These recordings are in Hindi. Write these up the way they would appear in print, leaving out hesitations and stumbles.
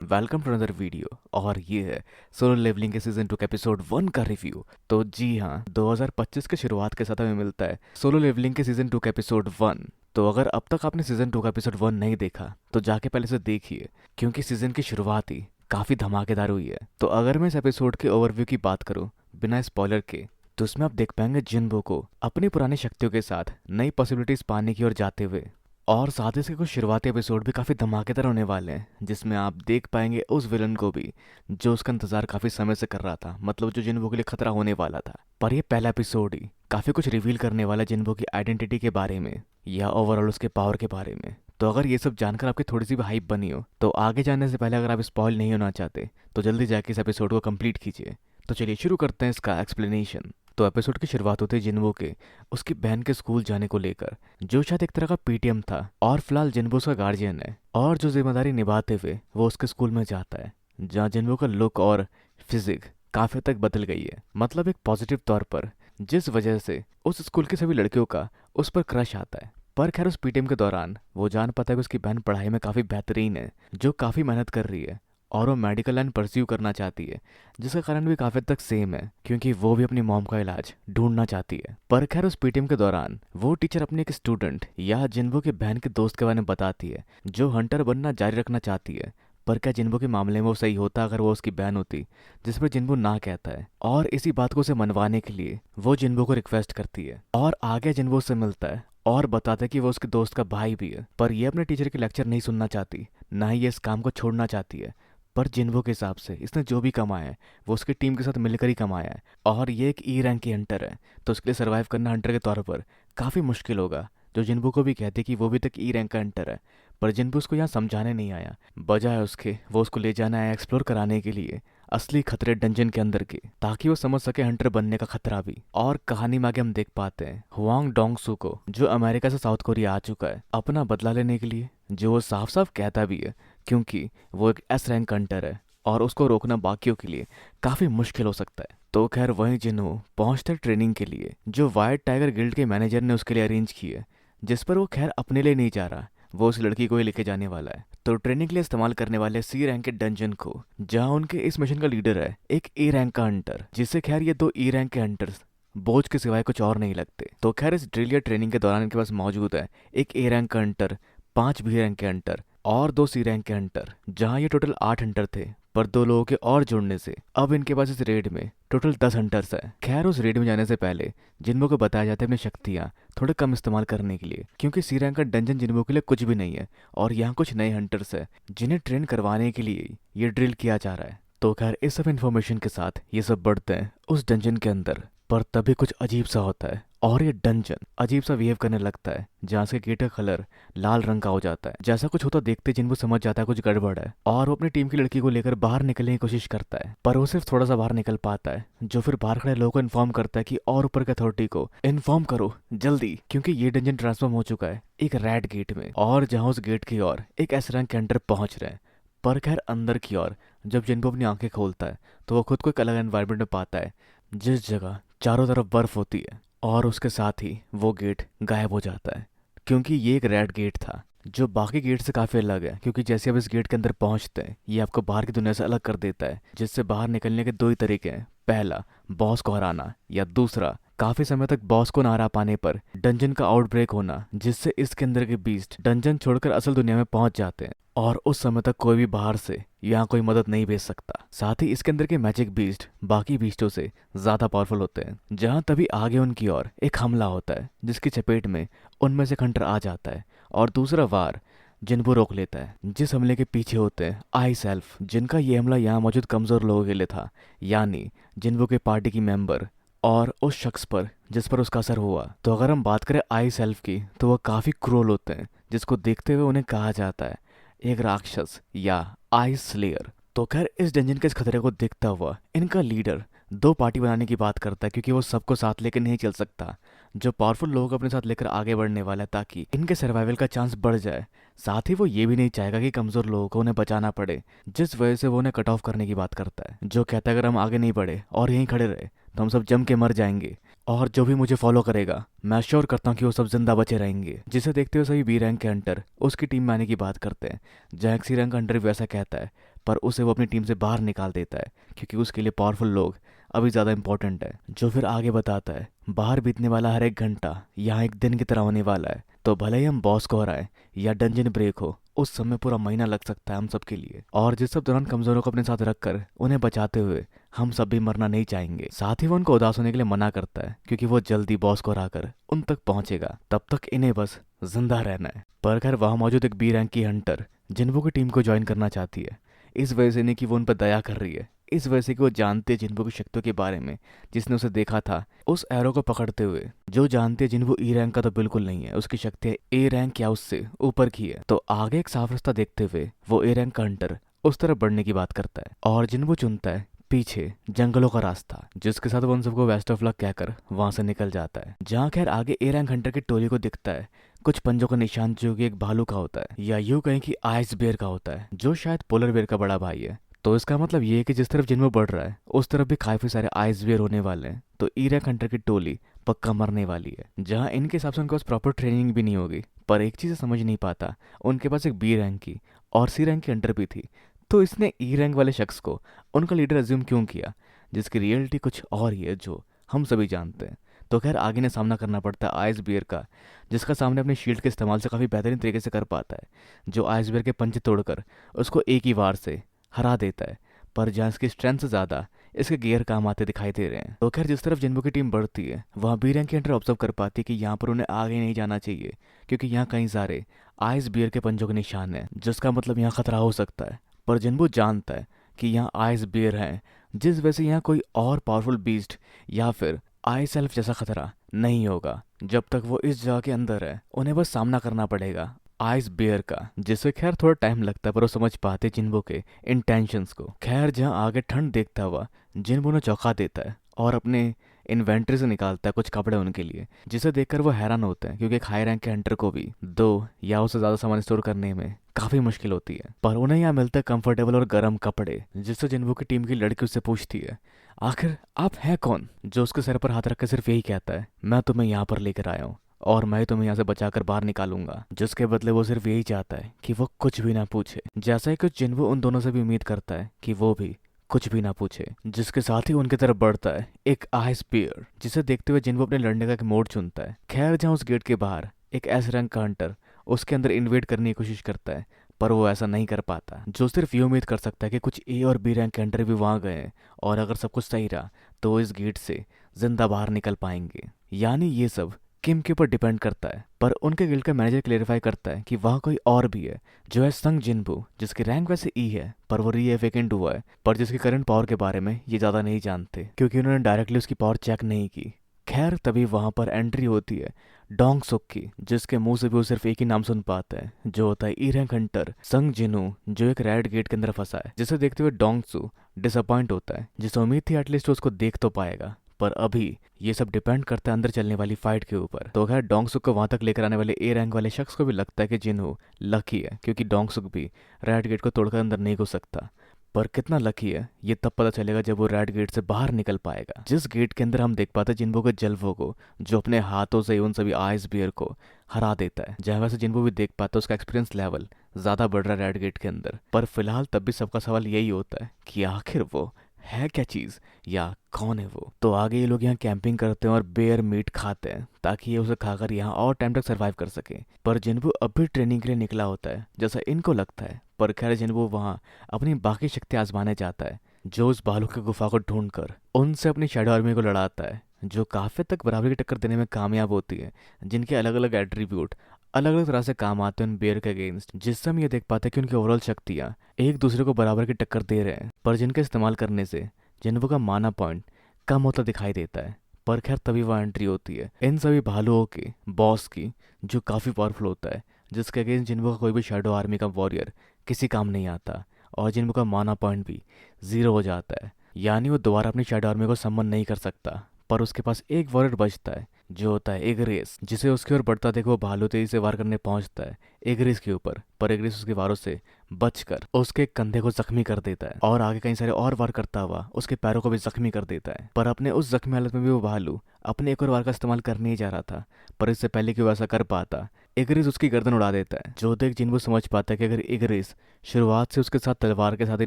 Welcome to another video. और ये है सोलो लेवलिंग के सीजन 2 के एपिसोड 1 का रिव्यू। तो जी हाँ, 2025 के शुरुआत के साथ हमें मिलता है सोलो लेवलिंग के सीजन 2 का एपिसोड 1। तो अगर अब तक आपने सीजन 2 का एपिसोड 1 नहीं देखा तो जाके पहले से देखिए, क्योंकि सीजन की शुरुआत ही काफ़ी धमाकेदार हुई है। तो अगर मैं इस एपिसोड के ओवरव्यू की बात करूँ बिना स्पॉइलर के, तो इसमें आप देख पाएंगे जिन्बो को अपनी पुरानी शक्तियों के साथ नई पॉसिबिलिटीज पाने की ओर जाते हुए। और साथ ही इसके कुछ शुरुआती एपिसोड भी काफ़ी धमाकेदार होने वाले हैं, जिसमें आप देख पाएंगे उस विलन को भी जो उसका इंतजार काफ़ी समय से कर रहा था, मतलब जो जिन्बो के लिए खतरा होने वाला था। पर ये पहला एपिसोड ही काफ़ी कुछ रिवील करने वाला जिन्बो की आइडेंटिटी के बारे में या ओवरऑल उसके पावर के बारे में। तो अगर ये सब जानकर आपकी थोड़ी सी भी हाइप बनी हो तो आगे जाने से पहले अगर आप स्पॉइल नहीं होना चाहते तो जल्दी जाके इस एपिसोड को कंप्लीट कीजिए। तो चलिए शुरू करते हैं इसका एक्सप्लेनेशन। तो एपिसोड की शुरुआत होती है जिन्बो के उसकी बहन के स्कूल जाने को लेकर, जो शायद एक तरह का पीटीएम था और फिलहाल जिन्बो उसका गार्जियन है, और जो जिम्मेदारी निभाते हुए वो उसके स्कूल में जाता है, जहाँ जिन्बो का लुक और फिजिक काफी हद तक बदल गई है, मतलब एक पॉजिटिव तौर पर, जिस वजह से उस स्कूल की सभी लड़कियों का उस पर क्रश आता है। पर खैर उस पीटीएम के दौरान वो जान पाता है कि उसकी बहन पढ़ाई में काफ़ी बेहतरीन है, जो काफ़ी मेहनत कर रही है और वो मेडिकल लाइन परस्यू करना चाहती है, जिसका कारण भी काफी हद तक सेम है, क्योंकि वो भी अपनी मॉम का इलाज ढूंढना चाहती है। पर खैर उस पीटीएम के दौरान वो टीचर अपने एक स्टूडेंट या जिन्बो के बहन के दोस्त के बारे में बताती है, जो हंटर बनना जारी रखना चाहती है। पर क्या जिन्बो के मामले में वो सही होता अगर वो उसकी बहन होती, जिस पर जिन्बो ना कहता है, और इसी बात को उसे मनवाने के लिए वो जिन्बो को रिक्वेस्ट करती है और आगे जिन्बो से मिलता है और बताता है कि वो उसके दोस्त का भाई भी है। पर ये अपने टीचर के लेक्चर नहीं सुनना चाहती, ना ही ये इस काम को छोड़ना चाहती है। पर जिन्बो के हिसाब से इसने जो भी कमाया है वो उसकी टीम के साथ मिलकर ही कमाया है, और ये एक ई रैंक की हंटर है, तो उसके लिए सर्वाइव करना हंटर के तौर पर काफ़ी मुश्किल होगा। जो जिन्बो को भी कहते कि वो भी तक ई रैंक का हंटर है। पर जिन्बो उसको यहाँ समझाने नहीं आया, बजाय उसके वो उसको ले जाना है एक्सप्लोर कराने के लिए असली खतरे डंजन के अंदर के, ताकि वो समझ सके हंटर बनने का खतरा भी। और कहानी में आगे हम देख पाते हैं हुआंग डोंगसू को, जो अमेरिका से साउथ कोरिया आ चुका है अपना बदला लेने के लिए, जो वो साफ साफ कहता भी है, क्योंकि वो एक एस रैंक हंटर है और उसको रोकना बाकियों के लिए काफ़ी मुश्किल हो सकता है। तो खैर वहीं जिन्हों पहुंचते ट्रेनिंग के लिए जो वाइट टाइगर गिल्ड के मैनेजर ने उसके लिए अरेंज की है, जिस पर वो खैर अपने लिए नहीं जा रहा, वो उस लड़की को ही लेके जाने वाला है। तो ट्रेनिंग के लिए इस्तेमाल करने वाले सी रैंक के डंजन को, जहाँ उनके इस मिशन का लीडर है एक ए रैंक का हंटर, जिससे खैर ये दो ई रैंक के हंटर्स बोझ के सिवाय कुछ और नहीं लगते। तो खैर इस ड्रिल या ट्रेनिंग के दौरान इनके पास मौजूद है एक ए रैंक का हंटर, 5 बी रैंक के हंटर और 2 सी रैंक के हंटर, जहाँ ये टोटल 8 हंटर थे। पर 2 लोगों के और जुड़ने से अब इनके पास इस रेड में टोटल 10 हंटर्स है। खैर उस रेड में जाने से पहले जिन्बो को बताया जाता है अपनी शक्तियाँ थोड़े कम इस्तेमाल करने के लिए, क्योंकि सी रैंक का डंजन जिन्बो के लिए कुछ भी नहीं है, और यहाँ कुछ नए हंटर्स है जिन्हें ट्रेन करवाने के लिए ये ड्रिल किया जा रहा है। तो खैर इस सब इन्फॉर्मेशन के साथ ये सब बढ़ते हैं उस डंजन के अंदर। पर तभी कुछ अजीब सा होता है और ये डंजन अजीब सा बिहेव करने लगता है, जहाँ से गेट का कलर लाल रंग का हो जाता है। जैसा कुछ होता देखते जिन्बो समझ जाता है कुछ गड़बड़ है, और वो अपनी टीम की लड़की को लेकर बाहर निकलने की कोशिश करता है, पर वो सिर्फ थोड़ा सा बाहर निकल पाता है, जो फिर बाहर खड़े लोगों को इन्फॉर्म करता है कि और ऊपर के अथॉरिटी को इन्फॉर्म करो जल्दी, क्योंकि ये डंजन ट्रांसफॉर्म हो चुका है एक रैड गेट में, और जहाँ उस गेट की ओर एक एस रैंक के अंडर पहुंच रहे हैं। पर खैर अंदर की ओर जब जिन्बो अपनी आंखें खोलता है तो वो खुद को एक अलग एनवायरनमेंट में पाता है, जिस जगह चारों तरफ बर्फ होती है, और उसके साथ ही वो गेट गायब हो जाता है, क्योंकि ये एक रेड गेट था जो बाकी गेट से काफ़ी अलग है। क्योंकि जैसे आप इस गेट के अंदर पहुंचते हैं ये आपको बाहर की दुनिया से अलग कर देता है, जिससे बाहर निकलने के 2 ही तरीके हैं, पहला बॉस को हराना, या दूसरा काफी समय तक बॉस को ना हरा पाने पर डंजन का आउटब्रेक होना, जिससे इसके अंदर के बीस्ट डंजन छोड़कर असल दुनिया में पहुंच जाते हैं, और उस समय तक कोई भी बाहर से यहाँ कोई मदद नहीं भेज सकता। साथ ही इसके अंदर के मैजिक बीस्ट बाकी बीस्टों से ज्यादा पावरफुल होते हैं, जहाँ तभी आगे उनकी ओर एक हमला होता है जिसकी चपेट में उनमें से खंटर आ जाता है, और दूसरा वार जिन्बो रोक लेता है, जिस हमले के पीछे होते हैं आई सेल्फ, जिनका ये हमला यहाँ मौजूद कमजोर लोगों के लिए था, यानी जिन्बो के पार्टी की मेंबर और उस शख्स पर जिस पर उसका असर हुआ। तो अगर हम बात करें आई सेल्फ की तो वह काफ़ी क्रूर होते हैं, जिसको देखते हुए उन्हें कहा जाता है एक राक्षस या आई स्लेयर। तो खैर इस डंजन के इस खतरे को देखता हुआ इनका लीडर 2 पार्टी बनाने की बात करता है, क्योंकि वो सबको साथ लेकर नहीं चल सकता, जो पावरफुल लोग अपने साथ लेकर आगे बढ़ने वाला है ताकि इनके सर्वाइवल का चांस बढ़ जाए। साथ ही वो ये भी नहीं चाहेगा कि कमज़ोर लोगों को उन्हें बचाना पड़े, जिस वजह से वो उन्हें कट ऑफ करने की बात करता है, जो कहता है अगर हम आगे नहीं बढ़े और यहीं खड़े रहे तो हम सब जम के मर जाएंगे, और जो भी मुझे फॉलो करेगा मैं श्योर करता हूँ कि वो सब जिंदा बचे रहेंगे। जिसे देखते हुए सभी बी रैंक के हंटर उसकी टीम में आने की बात करते हैं, जहाँ एक सी रैंक का हंटर भी वैसा कहता है, पर उसे वो अपनी टीम से बाहर निकाल देता है क्योंकि उसके लिए पावरफुल लोग अभी ज़्यादा इंपॉर्टेंट है। जो फिर आगे बताता है बाहर बीतने वाला हर एक घंटा यहाँ एक दिन की तरह होने वाला है, तो भले ही हम बॉस को हराएं या डंजन ब्रेक हो, उस समय पूरा महीना लग सकता है हम सब के लिए। और जिस सब दौरान कमजोरों को अपने साथ रखकर उन्हें बचाते हुए हम सब भी मरना नहीं चाहेंगे। साथ ही वो उनको उदास होने के लिए मना करता है क्योंकि वो जल्दी बॉस को हराकर उन तक पहुंचेगा, तब तक इन्हें बस जिंदा रहना है। पर खैर वहां मौजूद एक बी रैंक की हंटर जिन्वो की टीम को ज्वाइन करना चाहती है, इस वजह से नहीं कि वो उन पर दया कर रही है, इस वजह से कि वो जानती है जिन्वो की शक्तियों के बारे में, जिसने उसे देखा था उस एरो को पकड़ते हुए। जो जानती है जिन्वो ई रैंक का तो बिल्कुल नहीं है, उसकी शक्ति ए रैंक या उससे ऊपर की है। तो आगे एक साफ रास्ता देखते हुए वो ए रैंक का हंटर उस तरफ बढ़ने की बात करता है और जिन्वो चुनता है पीछे जंगलों का रास्ता, जिसके साथ वो उन सबको बेस्ट ऑफ लक कहकर वहां से निकल जाता है। जहाँ खैर आगे ए रैंक हंटर की टोली को दिखता है कुछ पंजों का निशान जो कि एक भालू का होता है, या यूं कहें कि आइस बेयर का होता है, जो शायद पोलर बेयर का बड़ा भाई है। तो इसका मतलब ये है कि जिस तरफ जिन्वो बढ़ रहा है उस तरफ भी काफी सारे आइस बेयर होने वाले हैं, तो ई रैंक हंटर की टोली पक्का मरने वाली है। जहाँ इनके हिसाब से उनके पास प्रॉपर ट्रेनिंग भी नहीं होगी, पर एक चीज समझ नहीं पाता, उनके पास एक बी रैंक की और सी रैंक की हंटर भी थी, तो इसने ई रैंक वाले शख्स को उनका लीडर अज्यूम क्यों किया, जिसकी रियलिटी कुछ और ही है जो हम सभी जानते हैं। तो खैर आगे ने सामना करना पड़ता है आइस बियर का, जिसका सामने अपने शील्ड के इस्तेमाल से काफ़ी बेहतरीन तरीके से कर पाता है, जो आइस बियर के पंजे तोड़कर उसको एक ही वार से हरा देता है। पर जहाँ इसकी स्ट्रेंथ से ज़्यादा इसके गियर काम आते दिखाई दे रहे हैं। तो खैर जिस तरफ जिन्वो की टीम बढ़ती है वहाँ बी रैंक की हंटर ऑब्जर्व कर पाती है कि यहाँ पर उन्हें आगे नहीं जाना चाहिए क्योंकि यहाँ कई सारे आइस बियर के पंजों के निशान हैं, जिसका मतलब यहाँ खतरा हो सकता है। पर जिन्वो जानता है कि यहाँ आइस बियर हैं, जिस वजह से यहाँ कोई और पावरफुल बीस्ट या फिर आई सेल्फ जैसा खतरा नहीं होगा। जब तक वो इस जगह के अंदर है उन्हें बस सामना करना पड़ेगा आइस बियर का, जिससे खैर थोड़ा टाइम लगता है पर वो समझ पाते जिन्वो के इंटेंशंस को। खैर जहाँ आगे ठंड देखता हुआ जिन्वो ने चौंका देता है और अपने इन्वेंट्री से निकालता है कुछ कपड़े उनके लिए, जिसे देखकर वो हैरान होते हैं क्योंकि एक हाई रैंक के हंटर को भी 2 या उससे ज़्यादा सामान स्टोर करने में काफ़ी मुश्किल होती है। पर उन्हें यहाँ मिलते हैं कंफर्टेबल और गर्म कपड़े, जिससे जिन्वो की टीम की लड़की उससे पूछती है आखिर आप हैं कौन, जो उसके सर पर हाथ रख कर सिर्फ यही कहता है मैं तुम्हें यहाँ पर लेकर आया हूँ और मैं तुम्हें यहाँ से बचाकर बाहर निकालूंगा। जिसके बदले वो सिर्फ यही चाहता है कि वो कुछ भी ना पूछे। जैसा ही कुछ जिन्वो उन दोनों से भी उम्मीद करता है कि वो भी कुछ भी ना पूछे, जिसके साथ ही उनकी तरफ बढ़ता है एक आइस बियर, जिसे देखते हुए जिन्वो अपने लड़ने का एक मोड चुनता है। खैर जहाँ उस गेट के बाहर एक एस रैंक का हंटर उसके अंदर इन्वेड करने की कोशिश करता है, पर वो ऐसा नहीं कर पाता। जो सिर्फ ये उम्मीद कर सकता है कि कुछ ए और बी रैंक के हंटर भी वहाँ गए हैं और अगर सब कुछ सही रहा तो वो इस गेट से जिंदा बाहर निकल पाएंगे। यानी ये सब किम के ऊपर डिपेंड करता है। पर उनके गिल्ड का मैनेजर क्लेरिफाई करता है कि वहाँ कोई और भी है जो है संग जिन्वो, जिसकी रैंक वैसे ई है पर वो रीएवेकेंट हुआ है, पर जिसकी करंट पावर के बारे में ये ज़्यादा नहीं जानते क्योंकि उन्होंने डायरेक्टली उसकी पावर चेक नहीं की। खैर तभी वहाँ पर एंट्री होती है डोंग सुक की, जिसके मुंह से भी वो सिर्फ एक ही नाम सुन पाता है जो होता है ई रैंक हंटर संग जिनू, जो एक रेड गेट के अंदर फंसा है। जिसे देखते हुए डोंग सू डिसअपॉइंट होता है, जिसे उम्मीद थी एटलीस्ट उसको देख तो पाएगा, पर अभी ये सब डिपेंड करता है अंदर चलने वाली फाइट के ऊपर। तो खैर डोंग सुक को वहां तक लेकर आने वाले ए रैंक वाले शख्स को भी लगता है कि जिन्हू लकी है क्योंकि डोंग सुक भी रेड गेट को तोड़कर अंदर नहीं घुस सकता। पर कितना लकी है ये तब पता चलेगा जब वो रेड गेट से बाहर निकल पाएगा, जिस गेट के अंदर हम देख पाते हैं जिन्वो के जलवो को, जो अपने हाथों से उन सभी आइस बियर को हरा देता है। जहाँ वैसे जिन्वो भी देख पाता है उसका एक्सपीरियंस लेवल ज्यादा बढ़ रहा है रेड गेट के अंदर। पर फिलहाल तब भी सबका सवाल यही होता है कि आखिर वो है क्या चीज या कौन है वो। तो आगे ये लोग यहाँ कैंपिंग करते हैं और बेयर मीट खाते हैं ताकि ये उसे खाकर यहाँ और टाइम तक सरवाइव कर सके। पर जिन्वो अब भी ट्रेनिंग के लिए निकला होता है जैसा इनको लगता है, पर खैर जिन्वो वहाँ अपनी बाकी शक्ति आजमाने जाता है, जो उस भालू की गुफा को ढूंढकर उनसे अपनी शैडो आर्मी को लड़ाता है, जो काफी तक बराबरी की टक्कर देने में कामयाब होती है, जिनके अलग अलग एट्रीब्यूट अलग अलग तरह से काम आते हैं उन बेयर के अगेंस्ट। जिससे हम ये देख पाते हैं कि उनकी ओवरऑल शक्तियाँ एक दूसरे को बराबर की टक्कर दे रहे हैं, पर जिनके इस्तेमाल करने से जिन्वो का माना पॉइंट कम होता दिखाई देता है। पर खैर तभी वह एंट्री होती है इन सभी भालुओं के बॉस की, जो काफ़ी पावरफुल होता है, जिसके अगेंस्ट जिन्वो का कोई भी शैडो आर्मी का वॉरियर किसी काम नहीं आता और जिन्वो का माना पॉइंट भी 0 हो जाता है। यानी वो दोबारा अपनी शैडो आर्मी को समन नहीं कर सकता। पर उसके पास एक वॉरियर बचता है जो होता है एग्रेस, जिसे उसकी ओर बढ़ता देख वो भालू तेजी से वार करने पहुंचता है एग्रेस के ऊपर, पर एग्रेस उसके वारों से बचकर उसके कंधे को जख्मी कर देता है और आगे कई सारे और वार करता हुआ उसके पैरों को भी जख्मी कर देता है। पर अपने उस जख्मी हालत में भी वो भालू अपने एक और वार का इस्तेमाल करने ही जा रहा था, पर इससे पहले कि वो ऐसा कर पाता इगरिस उसकी गर्दन उड़ा देता है। जो देख जिन्बो समझ पाता है कि अगर इगरिस शुरुआत से उसके साथ तलवार के साथ ही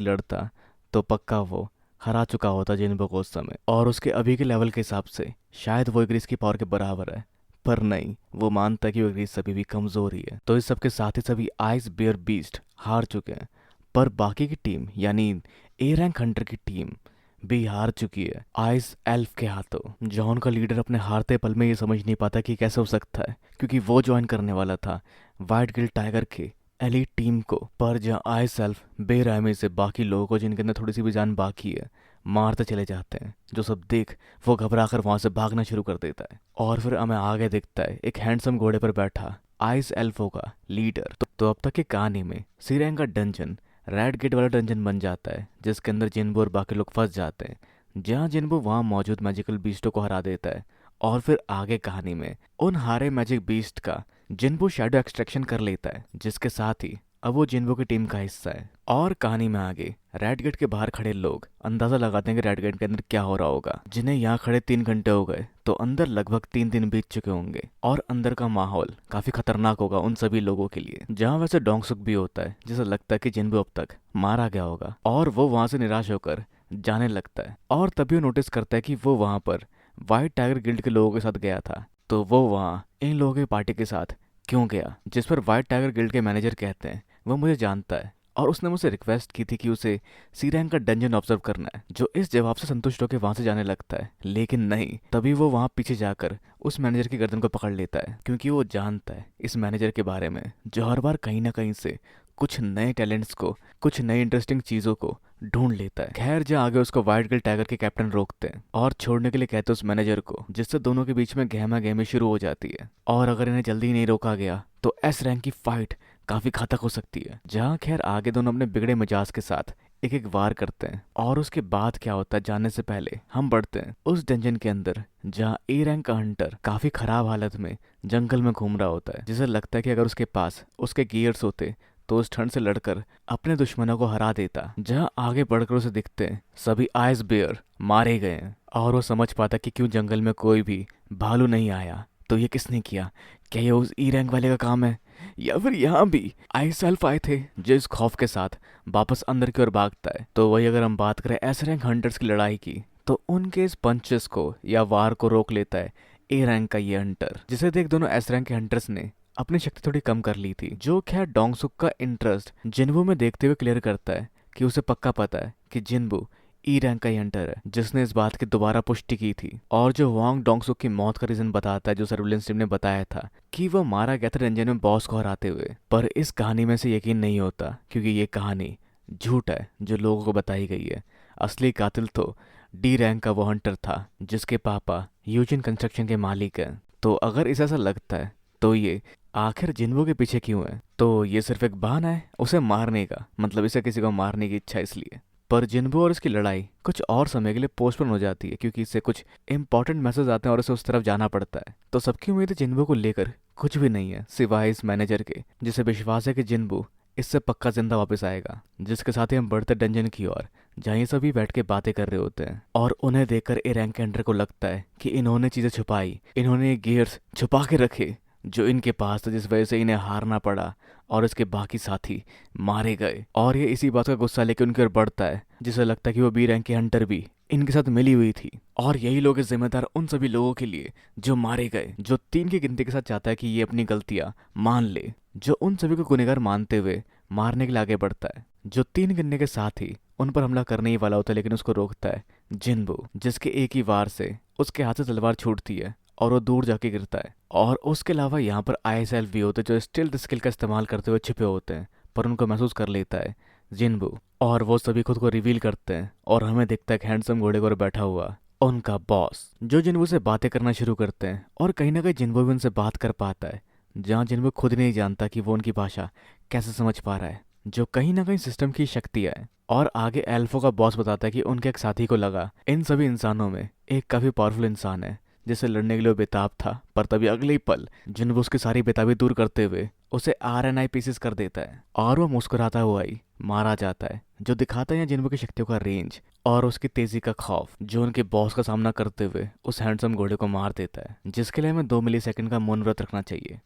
लड़ता तो पक्का वो हरा चुका होता जिन्बो को उस समय, और उसके अभी के लेवल के हिसाब से शायद वो इगरिस की पावर के बराबर है। पर नहीं, वो मानता है कि वो इगरिस अभी भी कमजोर ही है। तो इस सब के साथ ही सभी आइस बियर बीस्ट हार चुके हैं, पर बाकी की टीम यानी ए रैंक हंटर की टीम भी हार चुकी है आइस एल्फ के हाथों। जॉन का लीडर अपने हारते पल में ये समझ नहीं पाता कि कैसे हो सकता है, क्योंकि वो ज्वाइन करने वाला था वाइट गिल्ड टाइगर के एलीट टीम को। पर जहाँ आइस एल्फ बेरहमी से बाकी लोगों को जिनके अंदर थोड़ी सी भी जान बाकी है मारते चले जाते हैं, जो सब देख वो घबरा कर वहां से भागना शुरू कर देता है। और फिर हमें आगे दिखता है एक हैंडसम घोड़े पर बैठा आइस एल्फो का लीडर। तो अब तक की कहानी में सी रैंक का डंजन रेड गेट वाला डंजन बन जाता है, जिसके अंदर जिन्बो और बाकी लोग फंस जाते हैं। जहाँ जिन्बो वहाँ मौजूद मैजिकल बीस्टों को हरा देता है, और फिर आगे कहानी में उन हारे मैजिक बीस्ट का जिन्बो शैडो एक्सट्रैक्शन कर लेता है, जिसके साथ ही अब वो जिन्बो की टीम का हिस्सा है। और कहानी में आगे रेड गेट के बाहर खड़े लोग अंदाजा लगाते हैं कि रेड गेट के अंदर क्या हो रहा होगा। जिन्हें यहाँ खड़े 3 घंटे हो गए तो अंदर लगभग 3 दिन बीत चुके होंगे, और अंदर का माहौल काफी खतरनाक होगा उन सभी लोगों के लिए। जहाँ वैसे डोंगसुक भी होता है, जिसे लगता है कि जिन्बो अब तक मारा गया होगा, और वो वहां से निराश होकर जाने लगता है। और तभी वो नोटिस करता है कि वो वहां पर व्हाइट टाइगर गिल्ड के लोगों के साथ गया था। तो वो वहाँ इन लोगों की पार्टी के साथ क्यों गया, जिस पर व्हाइट टाइगर गिल्ड के मैनेजर कहते हैं वो मुझे जानता है और उसने मुझसे रिक्वेस्ट की थी कि उसे सी रैंक का डंजन ऑब्जर्व करना है। जो इस जवाब से संतुष्ट होकर वहां से जाने लगता है, लेकिन नहीं, तभी वो वहां पीछे जाकर उस मैनेजर की गर्दन को पकड़ लेता है, क्योंकि वो जानता है इस मैनेजर के बारे में, जो हर बार कहीं ना कहीं से कुछ नए टैलेंट्स को, कुछ नई इंटरेस्टिंग चीजों को ढूंढ लेता है। खैर जहाँ आगे उसको व्हाइट गिल्ड टाइगर के कैप्टन रोकते हैं और छोड़ने के लिए कहते हैं उस मैनेजर को, जिससे दोनों के बीच में गहमा गहमी शुरू हो जाती है। और अगर इन्हें जल्दी नहीं रोका गया तो एस रैंक की फाइट काफी घातक हो सकती है। जहाँ खैर आगे दोनों अपने बिगड़े मिजाज के साथ एक एक वार करते हैं, और उसके बाद क्या होता है जानने से पहले हम बढ़ते हैं उस डंजन के अंदर, जहाँ ए रैंक का हंटर काफी खराब हालत में जंगल में घूम रहा होता है, जिसे लगता है कि अगर उसके पास उसके गियर्स होते तो उस ठंड से लड़कर अपने दुश्मनों को हरा देता। जहाँ आगे बढ़कर उसे दिखते हैं सभी आइस बेयर मारे गए हैं, और वो समझ पाता कि क्यों जंगल में कोई भी भालू नहीं आया। तो ये किसने किया? क्या ये उस ई रैंक वाले का काम है, या फिर यहाँ भी आइस एल्फ आए थे जो इस खौफ के साथ वापस अंदर की ओर भागता है? तो वही अगर हम बात करें एस रैंक हंटर्स की लड़ाई की, तो उनके इस पंचेस को या वार को रोक लेता है ए रैंक का ये हंटर, जिसे देख दोनों एस रैंक के हंटर्स ने अपनी शक्ति थोड़ी कम कर ली थी। जो खैर डोंगसुक का इंटरेस्ट जिन्बू में देखते हुए क्लियर करता है कि उसे पक्का पता है कि जिन्बू ई रैंक का ही हंटर है, जिसने इस बात की दोबारा पुष्टि की थी। और जो वांग डोंगसुक की मौत का रीजन बताता है, जो सर्विलेंस टीम ने बताया था कि वो मारा गया था रंजन में बॉस को हराते हुए। पर इस कहानी में से यकीन नहीं होता, क्योंकि ये कहानी झूठ है जो लोगों को बताई गई है। असली कातिल तो डी रैंक का वो हंटर था जिसके पापा यूजिन कंस्ट्रक्शन के मालिक हैं। तो अगर इसे ऐसा लगता है तो ये आखिर जिन्बू के पीछे क्यों है? तो ये सिर्फ एक बहाना है उसे मारने का, मतलब इसे किसी को मारने की इच्छा इसलिए। पर जिन्बू और इसकी लड़ाई कुछ और समय के लिए पोस्टपोन हो जाती है, क्योंकि इससे कुछ इंपॉर्टेंट मैसेज आते हैं और इसे उस तरफ जाना पड़ता है। तो सबकी उम्मीद जिन्बू को लेकर कुछ भी नहीं है सिवाय इस मैनेजर के, जिसे विश्वास है कि जिन्बू इससे पक्का जिंदा वापस आएगा। जिसके साथ ही हम बढ़ते डंजन की ओर, जहाँ ये सभी बैठ के बातें कर रहे होते हैं, और उन्हें देखकर ए रैंक के हंटर को लगता है कि इन्होंने चीजें छुपाई, इन्होंने ये गियर्स छुपा के रखे जो इनके पास था, जिस वजह से इन्हें हारना पड़ा और इसके बाकी साथी मारे गए। और ये इसी बात का गुस्सा लेकर उनकी ओर बढ़ता है, जिसे लगता है कि वो बी रैंक के हंटर भी इनके साथ मिली हुई थी, और यही लोग जिम्मेदार उन सभी लोगों के लिए जो मारे गए। जो 3 की गिनती के साथ चाहता है कि ये अपनी गलतियां मान ले, जो उन सभी को गुनहगार मानते हुए मारने के लिए आगे बढ़ता है। जो 3 गिनने के साथ ही उन पर हमला करने ही वाला होता है, लेकिन उसको रोकता है जिन्बू, जिसके एक ही वार से उसके हाथ से तलवार छूटती है और वो दूर जाके गिरता है। और उसके अलावा यहाँ पर आईएसएल भी होते हैं जो स्टिल्थ स्किल का इस्तेमाल करते हुए छिपे होते हैं, पर उनको महसूस कर लेता है जिन्बू, और वो सभी खुद को रिवील करते हैं। और हमें दिखता है कि हैंडसम घोड़े पर बैठा हुआ उनका बॉस, जो जिन्बू से बातें करना शुरू करते हैं। और कहीं ना कहीं जिन्बू भी उनसे बात कर पाता है, जहाँ जिन्बू खुद नहीं जानता कि वो उनकी भाषा कैसे समझ पा रहा है, जो कहीं ना कहीं सिस्टम की शक्ति है। और आगे एल्फो का बॉस बताता है कि उनके एक साथी को लगा इन सभी इंसानों में एक काफी पावरफुल इंसान है जिससे लड़ने के लिए बेताब था। पर तभी अगले ही पल जिन्बू उसकी सारी बेताबी दूर करते हुए उसे आरएनआई पीसेस कर देता है, और वो मुस्कुराता हुआ ही मारा जाता है, जो दिखाता है जिन्बू की शक्तियों का रेंज और उसकी तेजी का खौफ, जो उनके बॉस का सामना करते हुए उस हैंडसम घोड़े को मार देता है, जिसके लिए हमें 2 मिलीसेकंड का मौन व्रत रखना चाहिए।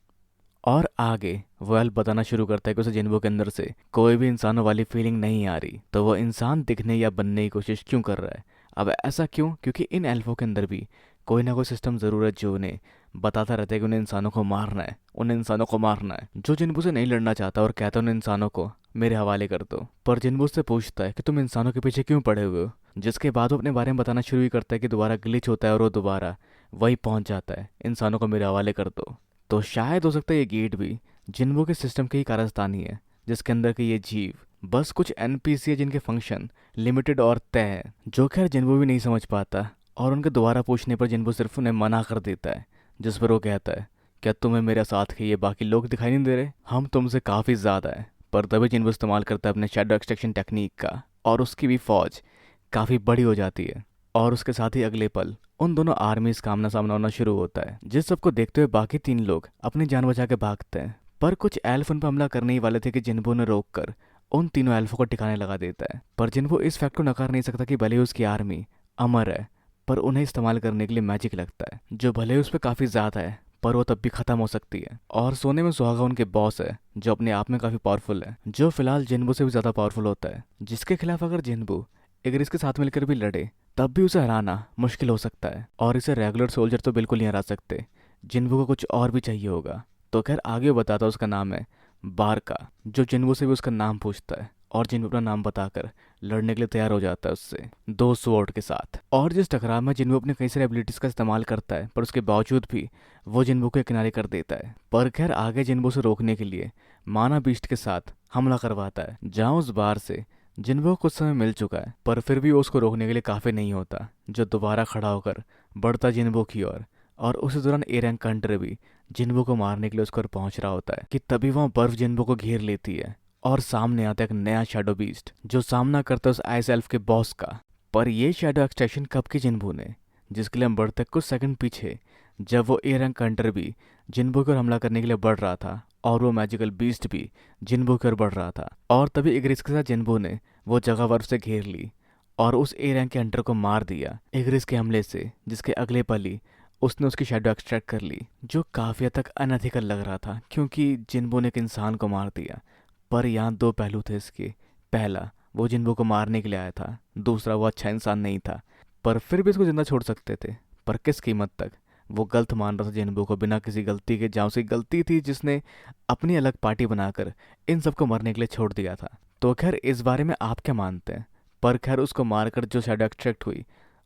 और आगे वो एल्फ बताना शुरू करता है कि उसे जिन्बो के अंदर से कोई भी इंसानों वाली फीलिंग नहीं आ रही, तो वो इंसान दिखने या बनने की कोशिश क्यों कर रहा है। अब ऐसा क्यों? क्योंकि इन एल्फों के अंदर भी कोई ना कोई सिस्टम जरूर है जो उन्हें बताता रहता है कि उन्हें इंसानों को मारना है, उन्हें इंसानों को मारना है। जो जिन्बो से नहीं लड़ना चाहता और कहता है उन इंसानों को मेरे हवाले कर दो, पर जिन्बो उससे पूछता है कि तुम इंसानों के पीछे क्यों पड़े हुए हो, जिसके बाद वो अपने बारे में बताना शुरू ही करता है कि दोबारा ग्लिच होता है और वो दोबारा वही पहुंच जाता है, इंसानों को मेरे हवाले कर दो। तो शायद हो सकता है ये गेट भी जिन्बो के सिस्टम की ही कारस्तानी है, जिसके अंदर के ये जीव बस कुछ एनपीसी है जिनके फंक्शन लिमिटेड और तय है, जो खैर जिन्बो भी नहीं समझ पाता। और उनके दोबारा पूछने पर जिन्बो सिर्फ उन्हें मना कर देता है, जिस पर वो कहता है क्या तुम्हें मेरे साथ के ये बाकी लोग दिखाई नहीं दे रहे, हम तुमसे काफ़ी ज़्यादा है। पर तभी जिन्बो इस्तेमाल करता है अपने शैडो एक्सट्रैक्शन टेक्निक का, और उसकी भी फौज काफ़ी बड़ी हो जाती है। और उसके साथ ही अगले पल उन दोनों आर्मीज का आमना सामना होना शुरू होता है, जिस सबको देखते हुए बाकी 3 लोग अपनी जान बचा के भागते हैं। पर कुछ एल्फ उन पर हमला करने ही वाले थे कि जिन्बो ने रोक कर उन तीनों एल्फों को ठिकाने लगा देता है। पर जिन्बो इस फैक्ट को नकार नहीं सकता कि भले ही उसकी आर्मी अमर है, पर उन्हें इस्तेमाल करने के लिए मैजिक लगता है, जो भले ही उस पर काफ़ी ज़्यादा है पर वो तब भी ख़त्म हो सकती है। और सोने में सुहागा उनके बॉस है, जो अपने आप में काफ़ी पावरफुल है, जो फिलहाल जिन्बो से भी ज़्यादा पावरफुल होता है, जिसके खिलाफ अगर जिन्बो एग्रिस के साथ मिलकर भी लड़े तब भी उसे हराना मुश्किल हो सकता है। और इसे रेगुलर सोल्जर तो बिल्कुल नहीं हरा सकते, जिन्बो को कुछ और भी चाहिए होगा। तो खैर आगे वो बताता है उसका नाम है बारका, जो जिन्बो से भी उसका नाम पूछता है, और जिन्बो अपना नाम बताकर लड़ने के लिए तैयार हो जाता है उससे 2 स्वॉर्ड के साथ। और जिस टकराव में जिन्बो अपने कई सारे एबिलिटीज का इस्तेमाल करता है, पर उसके बावजूद भी वो जिन्बो को किनारे कर देता है। पर खैर आगे जिन्बो से रोकने के लिए माना बीस्ट के साथ हमला करवाता है, जहाँ उस बार से जिन्बो को कुछ समय मिल चुका है, पर फिर भी वो उसको रोकने के लिए काफ़ी नहीं होता, जो दोबारा खड़ा होकर बढ़ता जिन्बो की ओर। और उसी दौरान ए रैंक कंट्री भी जिन्बो को मारने के लिए उसको पहुंच रहा होता है कि तभी वहाँ बर्फ जिन्बो को घेर लेती है, और सामने आता है एक नया शैडो बीस्ट जो सामना करता है उस आइस एल्फ के बॉस का। पर ये शैडो एक्सट्रैक्शन कब की जिन्बो ने, जिसके लिए हम बढ़ते कुछ सेकंड पीछे, जब वो ए रैंक कंट्री भी जिन्बो की ओर हमला करने के लिए बढ़ रहा था, और वो मैजिकल बीस्ट भी जिन्बो की ओर बढ़ रहा था। और तभी इग्रिस के साथ जिन्बो ने वो जगह बर्फ से घेर ली और उस ए रैंक के हंटर को मार दिया इग्रिस के हमले से, जिसके अगले पल ही उसने उसकी शैडो एक्सट्रैक्ट कर ली, जो काफ़ी हद तक अनएथिकल लग रहा था क्योंकि जिन्बो ने एक इंसान को मार दिया। पर यहाँ 2 पहलू थे इसके, पहला वो जिन्बो को मारने के लिए आया था, दूसरा वो अच्छा इंसान नहीं था, पर फिर भी इसको जिंदा छोड़ सकते थे, पर किस कीमत तक। वो गलत मान रहा था जिन्बो को बिना किसी गलती के, जहाँ उसकी गलती थी जिसने अपनी अलग पार्टी बनाकर इन सबको मरने के लिए छोड़ दिया था। तो खैर इस बारे में आप क्या मानते हैं? पर खैर उसको मारकर जो शैडो एक्सट्रैक्ट हुई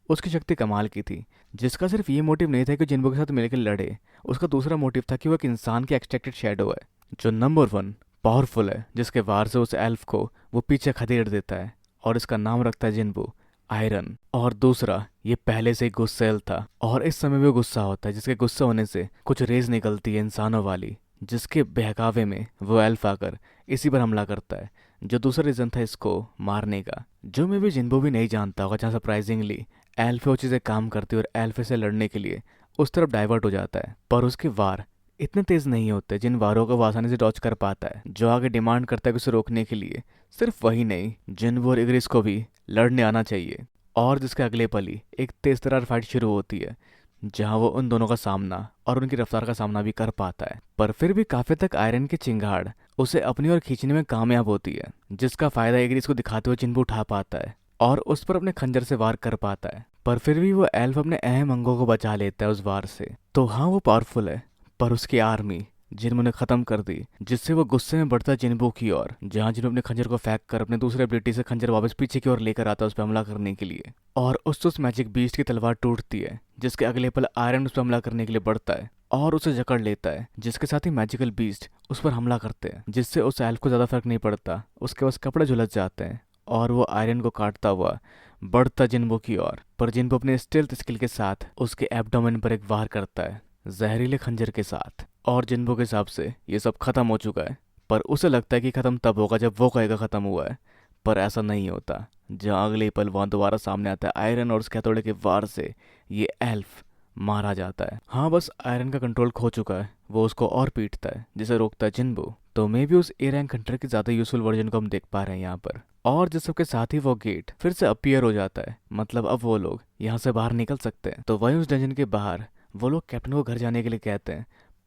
उसकी शक्ति कमाल की थी, जिसका सिर्फ ये मोटिव नहीं था कि जिन्बो के साथ मिलकर लड़े, उसका दूसरा मोटिव था कि वो एक इंसान की एक्सट्रैक्टेड शैडो है जो नंबर 1 पावरफुल है, जिसके वार से उस एल्फ को वो पीछे खदेड़ देता है, और इसका नाम रखता है जिन्बो आयरन। और दूसरा ये पहले से ही गुस्सैल था, और इस समय भी वो गुस्सा होता है, जिसके गुस्सा होने से कुछ रेज निकलती है इंसानों वाली, जिसके बहकावे में वो एल्फ आकर इसी पर हमला करता है, जो दूसरा रीज़न था इसको मारने का, जो मैं भी जिन्बो भी नहीं जानता होगा, जहाँ सरप्राइजिंगली एल्फ वो चीज़ें काम करती है और एल्फ से लड़ने के लिए उस तरफ डाइवर्ट हो जाता है। पर उसके वार इतने तेज नहीं होते जिन वारों को वो आसानी से डॉच कर पाता है, जो आगे डिमांड करता है कि उसे रोकने के लिए सिर्फ वही नहीं, जिन्बो और इग्रिस को भी लड़ने आना चाहिए। और जिसके अगले पल ही एक तेज तरार फाइट शुरू होती है, जहां वो उन दोनों का सामना और उनकी रफ्तार का सामना भी कर पाता है। पर फिर भी काफी तक आयरन की चिंगाड़ उसे अपनी ओर खींचने में कामयाब होती है, जिसका फायदा इग्रिस को दिखाते हुए जिन्बो उठा पाता है और उस पर अपने खंजर से वार कर पाता है। पर फिर भी वो एल्फ अपने अहम अंगों को बचा लेता है उस वार से। तो हाँ वो पावरफुल है, पर उसकी आर्मी जिन्बो ने खत्म कर दी, जिससे वो गुस्से में बढ़ता जिन्बो की ओर, जहां जिन्बो अपने खंजर को फेंक कर अपने दूसरे एबिलिटी से खंजर वापस पीछे की ओर लेकर आता है उस पर हमला करने के लिए। और उस मैजिक बीस्ट की तलवार टूटती है, जिसके अगले पल आयरन उस पर हमला करने के लिए बढ़ता है और उसे जकड़ लेता है, जिसके साथ ही मैजिकल बीस्ट उस पर हमला करते हैं, जिससे उस एल्फ को ज्यादा फर्क नहीं पड़ता, उसके पास कपड़े झुलस जाते हैं और वो आयरन को काटता हुआ बढ़ता जिन्बो की ओर। पर जिन्बो अपने स्टेल्थ स्किल के साथ उसके एब्डोमेन पर एक वार करता है जहरीले खंजर के साथ, और जिन्बो के हिसाब से ये सब खत्म हो चुका है। पर उसे लगता है कि खत्म तब होगा जब वो कहेगा खत्म हुआ है, पर ऐसा नहीं होता। जहाँ अगले पल वहाँ दोबारा सामने आता है आयरन और उसके हथौड़े के वार से ये एल्फ मारा जाता है। हाँ बस आयरन का कंट्रोल खो चुका है, वो उसको और पीटता है, जिसे रोकता है जिन्बो। तो मे भी उस ए रैंक हंटर की ज़्यादा यूजफुल वर्जन को हम देख पा रहे हैं यहाँ पर। और जिस सबके साथ ही वो गेट फिर से अपीयर हो जाता है, मतलब अब वो लोग यहाँ से बाहर निकल सकते हैं। तो वहीं उस डंजन के बाहर वो लोग कैप्टन को घर जाने के लिए कहते हैं,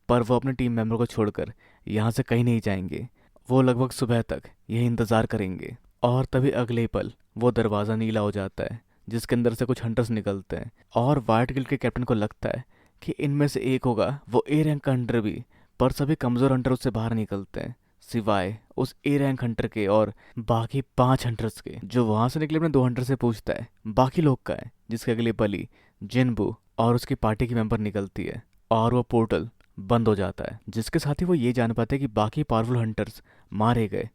पर वो अपने टीम मेंबर को छोड़कर यहाँ से कहीं नहीं जाएंगे। वो लगभग सुबह तक यही इंतज़ार करेंगे। और तभी अगले ही पल वो दरवाज़ा नीला हो जाता है, जिसके अंदर से कुछ हंटर्स निकलते हैं। और वाइट गिल्ड के कैप्टन को लगता है कि इनमें से एक होगा वो ए रैंक का हंटर भी, पर सभी कमज़ोर हंटर उससे बाहर निकलते हैं सिवाय उस ए रैंक हंटर के और बाकी 5 हंटर्स के। जो वहाँ से निकले अपने 2 हंटर से पूछता है बाकी लोग का है, जिसके अगले पल ही जिनबू और उसकी पार्टी की मेंबर निकलती है और वो पोर्टल बंद हो जाता है, जिसके साथ ही वो ये जान पाते हैं कि बाकी पावरफुल हंटर्स मारे गए।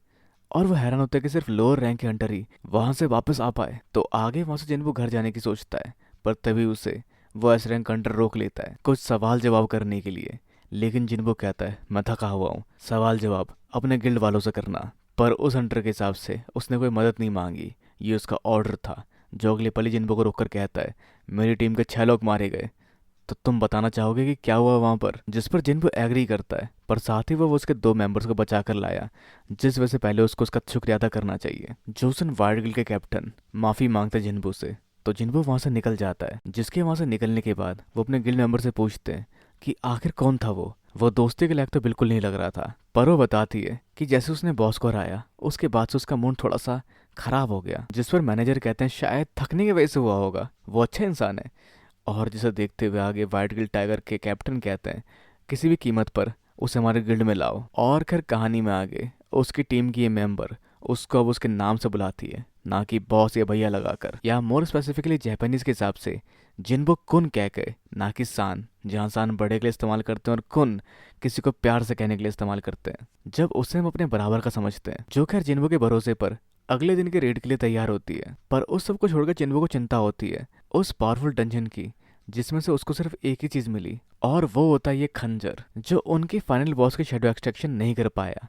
और वो हैरान होता है कि सिर्फ लोअर रैंक के हंटर ही वहां से वापस आ पाए। तो आगे वहां से जिनबू घर जाने की सोचता है, पर तभी उसे वो एस रैंक हंटर रोक लेता है कुछ सवाल जवाब करने के लिए। लेकिन जिनबू कहता है मैं थका हुआ हूँ, सवाल जवाब अपने गिल्ड वालों से करना। पर उस हंटर के हिसाब से उसने कोई मदद नहीं मांगी, ये उसका ऑर्डर था। जो अगले पल ही जिनबू को रोककर कहता है मेरी टीम के 6 लोग मारे गए, तो तुम बताना चाहोगे कि क्या हुआ वहां पर। जिस पर जिनबू एग्री करता है, पर साथ ही वो उसके 2 मेंबर्स को बचा कर लाया, जिस वजह से पहले उसको उसका शुक्रिया अदा करना चाहिए। जोसन वाइल्ड गिल्ड के कैप्टन माफी मांगते जिनबू से, तो जिनबू वहां से निकल जाता है। जिसके वहां से निकलने के बाद वो अपने गिल्ड मेंबर से पूछते हैं कि आखिर कौन था वो दोस्ती के लायक तो बिल्कुल नहीं लग रहा था। पर वो बताती है कि जैसे उसने बॉस को हराया उसके बाद से उसका मूड थोड़ा सा खराब हो गया। जिस पर मैनेजर कहते हैं शायद थकने की वजह से हुआ होगा, वो अच्छा इंसान है। और जिसे देखते हुए आगे वाइट गिल्ड टाइगर के कैप्टन कहते हैं किसी भी कीमत पर उसे हमारे गिल्ड में लाओ। और खैर कहानी में आगे उसकी टीम की ये मेंबर उसको अब उसके नाम से बुलाती है, ना कि बॉस या भैया लगाकर, या मोर स्पेसिफिकली जापानीज के हिसाब से जिनको कुन कह के, ना कि सान, जहाँ सान बड़े के लिए इस्तेमाल करते हैं और कुन किसी को प्यार से कहने के लिए इस्तेमाल करते हैं। जब उसे हम अपने बराबर का समझते हैं, जो खैर जिन्बो के भरोसे पर अगले दिन के रेड के लिए तैयार होती है। पर उस सब को छोड़कर जिन्बो को चिंता होती है उस पावरफुल डंजन की, जिसमें से उसको सिर्फ एक ही चीज मिली, और वो होता है ये खंजर, जो उनके फाइनल बॉस के शेडो एक्सट्रैक्शन नहीं कर पाया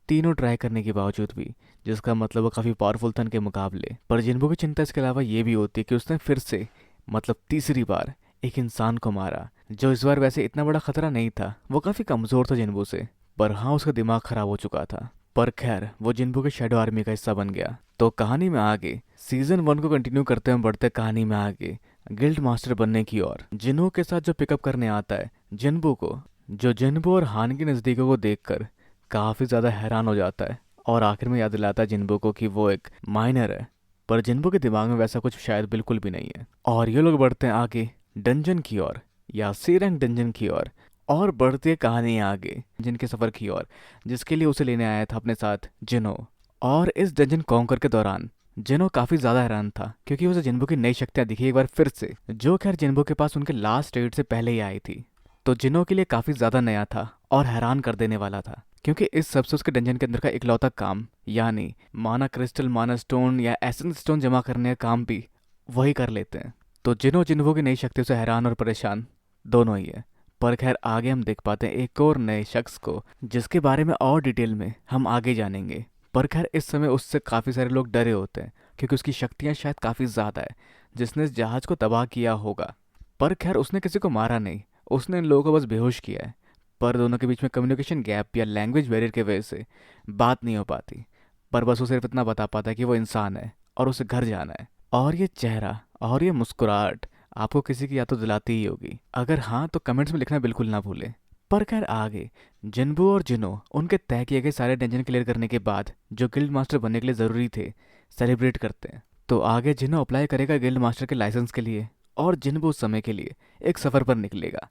तीनों ट्राई करने के बावजूद भी, जिसका मतलब वो काफी पावरफुल था उनके मुकाबले। पर जिन्बो की चिंता इसके अलावा ये भी होती है कि उसने फिर से मतलब तीसरी बार एक इंसान को मारा, जो इस बार वैसे इतना बड़ा खतरा नहीं था, वो काफी कमजोर था जिन्बो से, पर हाँ उसका दिमाग खराब हो चुका था। पर खैर वो जिन्बो के शेडो आर्मी का हिस्सा बन गया। तो कहानी में आगे सीजन 1 को कंटिन्यू करते हुए बढ़ते कहानी में आगे गिल्ड मास्टर बनने की ओर जिन्हो के साथ जो पिकअप करने आता है जिन्बो को, जो जिन्बो और हान की नजदीकों को देखकर काफी ज्यादा हैरान हो जाता है और आखिर में याद दिलाता है जिन्बो को कि वो एक माइनर है। पर जिन्बो के दिमाग में वैसा कुछ शायद बिल्कुल भी नहीं है। और ये लोग बढ़ते हैं आगे डंजन की ओर, या सी रैंक डंजन की ओर, और बढ़ती है कहानी आगे जिनके सफर की ओर, जिसके लिए उसे लेने आया था अपने साथ जिनो। और इस डंजन कॉन्कर के दौरान जिनो काफी ज्यादा हैरान था, क्योंकि उसे जिन्बो की नई शक्तियां दिखी एक बार फिर से, जो खैर जिन्बो के पास उनके लास्ट रेड से पहले ही आई थी। तो जिनो के लिए काफी ज्यादा नया था और हैरान कर देने वाला था, क्योंकि इस सबसे उसके डंजन के अंदर का इकलौता काम, यानी माना क्रिस्टल, माना स्टोन या एसेंस स्टोन जमा करने का काम भी वही कर लेते हैं। तो जिनो जिन्बो की नई शक्तियों से हैरान और परेशान दोनों ही है। पर खैर आगे हम देख पाते हैं एक और नए शख्स को, जिसके बारे में और डिटेल में हम आगे जानेंगे। पर खैर इस समय उससे काफ़ी सारे लोग डरे होते हैं, क्योंकि उसकी शक्तियाँ शायद काफ़ी ज़्यादा है, जिसने इस जहाज़ को तबाह किया होगा। पर खैर उसने किसी को मारा नहीं, उसने इन लोगों को बस बेहोश किया है। पर दोनों के बीच में कम्युनिकेशन गैप या लैंग्वेज बैरियर की वजह से बात नहीं हो पाती। पर बस वो सिर्फ इतना बता पाता है कि वो इंसान है और उसे घर जाना है। और ये चेहरा और ये मुस्कुराहट आपको किसी की याद तो दिलाती ही होगी। अगर हाँ तो कमेंट्स में लिखना बिल्कुल ना भूलें। पर खैर आगे जिन्बू और जिनो उनके तय किए गए सारे डंजन क्लियर करने के बाद, जो गिल्ड मास्टर बनने के लिए ज़रूरी थे, सेलिब्रेट करते हैं। तो आगे जिनो अप्लाई करेगा गिल्ड मास्टर के लाइसेंस के लिए, और जिन्बू उस समय के लिए एक सफ़र पर निकलेगा।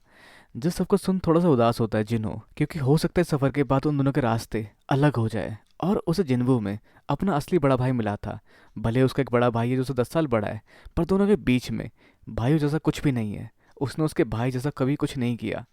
जिस सबको सुन थोड़ा सा उदास होता है जिनो, क्योंकि हो सकता है सफ़र के बाद उन दोनों के रास्ते अलग हो जाए। और उसे जिन्बू में अपना असली बड़ा भाई मिला था। भले उसका एक बड़ा भाई है जो उसे 10 साल बड़ा है, पर दोनों के बीच में भाइयों जैसा कुछ भी नहीं है। उसने उसके भाई जैसा कभी कुछ नहीं किया,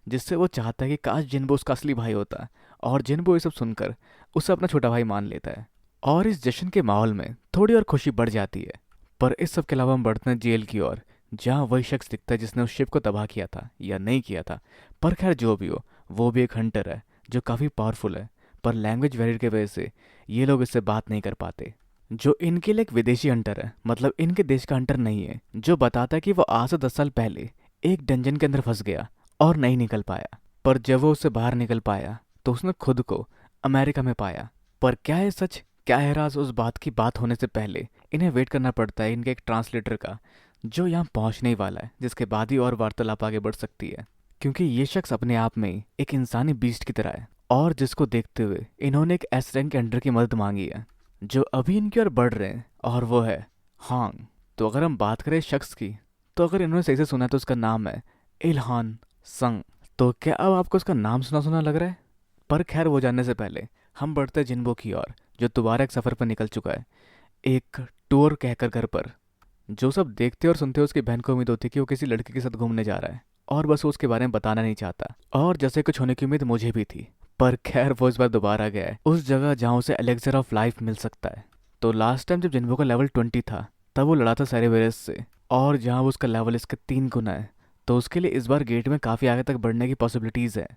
जिससे वो चाहता है कि काश जिन्बू उसका असली भाई होता। और जिन्बू ये सब सुनकर उसे अपना छोटा भाई मान लेता है। और इस जश्न के माहौल में थोड़ी और खुशी बढ़ जाती है। पर इस सब के अलावा हम बढ़ते हैं जेल की ओर, जहाँ वही शख्स दिखता है जिसने उस शिप को तबाह किया था या नहीं किया था। पर खैर जो भी हो, वो भी एक हंटर है जो काफ़ी पावरफुल है। पर लैंग्वेज बैरियर की वजह से ये लोग इससे बात नहीं कर पाते। जो इनके लिए एक विदेशी हंटर है, मतलब इनके देश का हंटर नहीं है, जो बताता है कि वो आज से 10 साल पहले एक डंजन के अंदर फंस गया और नहीं निकल पाया। पर जब वो उससे बाहर निकल पाया तो उसने खुद को अमेरिका में पाया। पर क्या है सच, क्या है राज, उस बात की बात होने से पहले इन्हें वेट करना पड़ता है इनके एक ट्रांसलेटर का, जो यहाँ पहुँचने ही वाला है, जिसके बाद ही और वार्तालाप आगे बढ़ सकती है। क्योंकि ये शख्स अपने आप में एक इंसानी बीस्ट की तरह है और जिसको देखते हुए इन्होंने एक एस रैंक के अंडर की मदद मांगी है जो अभी इनकी ओर बढ़ रहे हैं, और वो है हांग। तो अगर हम बात करें इस शख्स की, तो अगर इन्होंने सही से सुना है तो उसका नाम है इल्हान संग। तो क्या अब आपको उसका नाम सुना सुना लग रहा है? पर खैर वो जानने से पहले हम बढ़ते हैं जिन्बो की ओर, जो दोबारा एक सफ़र पर निकल चुका है, एक टूर कहकर घर पर। जो सब देखते और सुनते उसकी बहन को उम्मीद होती कि वो किसी लड़के के साथ घूमने जा रहा है और बस वो उसके बारे में बताना नहीं चाहता, और जैसे कुछ होने की उम्मीद मुझे भी थी। पर खैर वो इस बार दोबारा गया है उस जगह जहाँ उसे एलेक्सर ऑफ लाइफ मिल सकता है। तो लास्ट टाइम जब जिन्बो का लेवल 20 था तब वो लड़ा था सेरेबेरस से, और जहाँ वो उसका लेवल इसके 3 गुना है, तो उसके लिए इस बार गेट में काफ़ी आगे तक बढ़ने की पॉसिबिलिटीज़ है।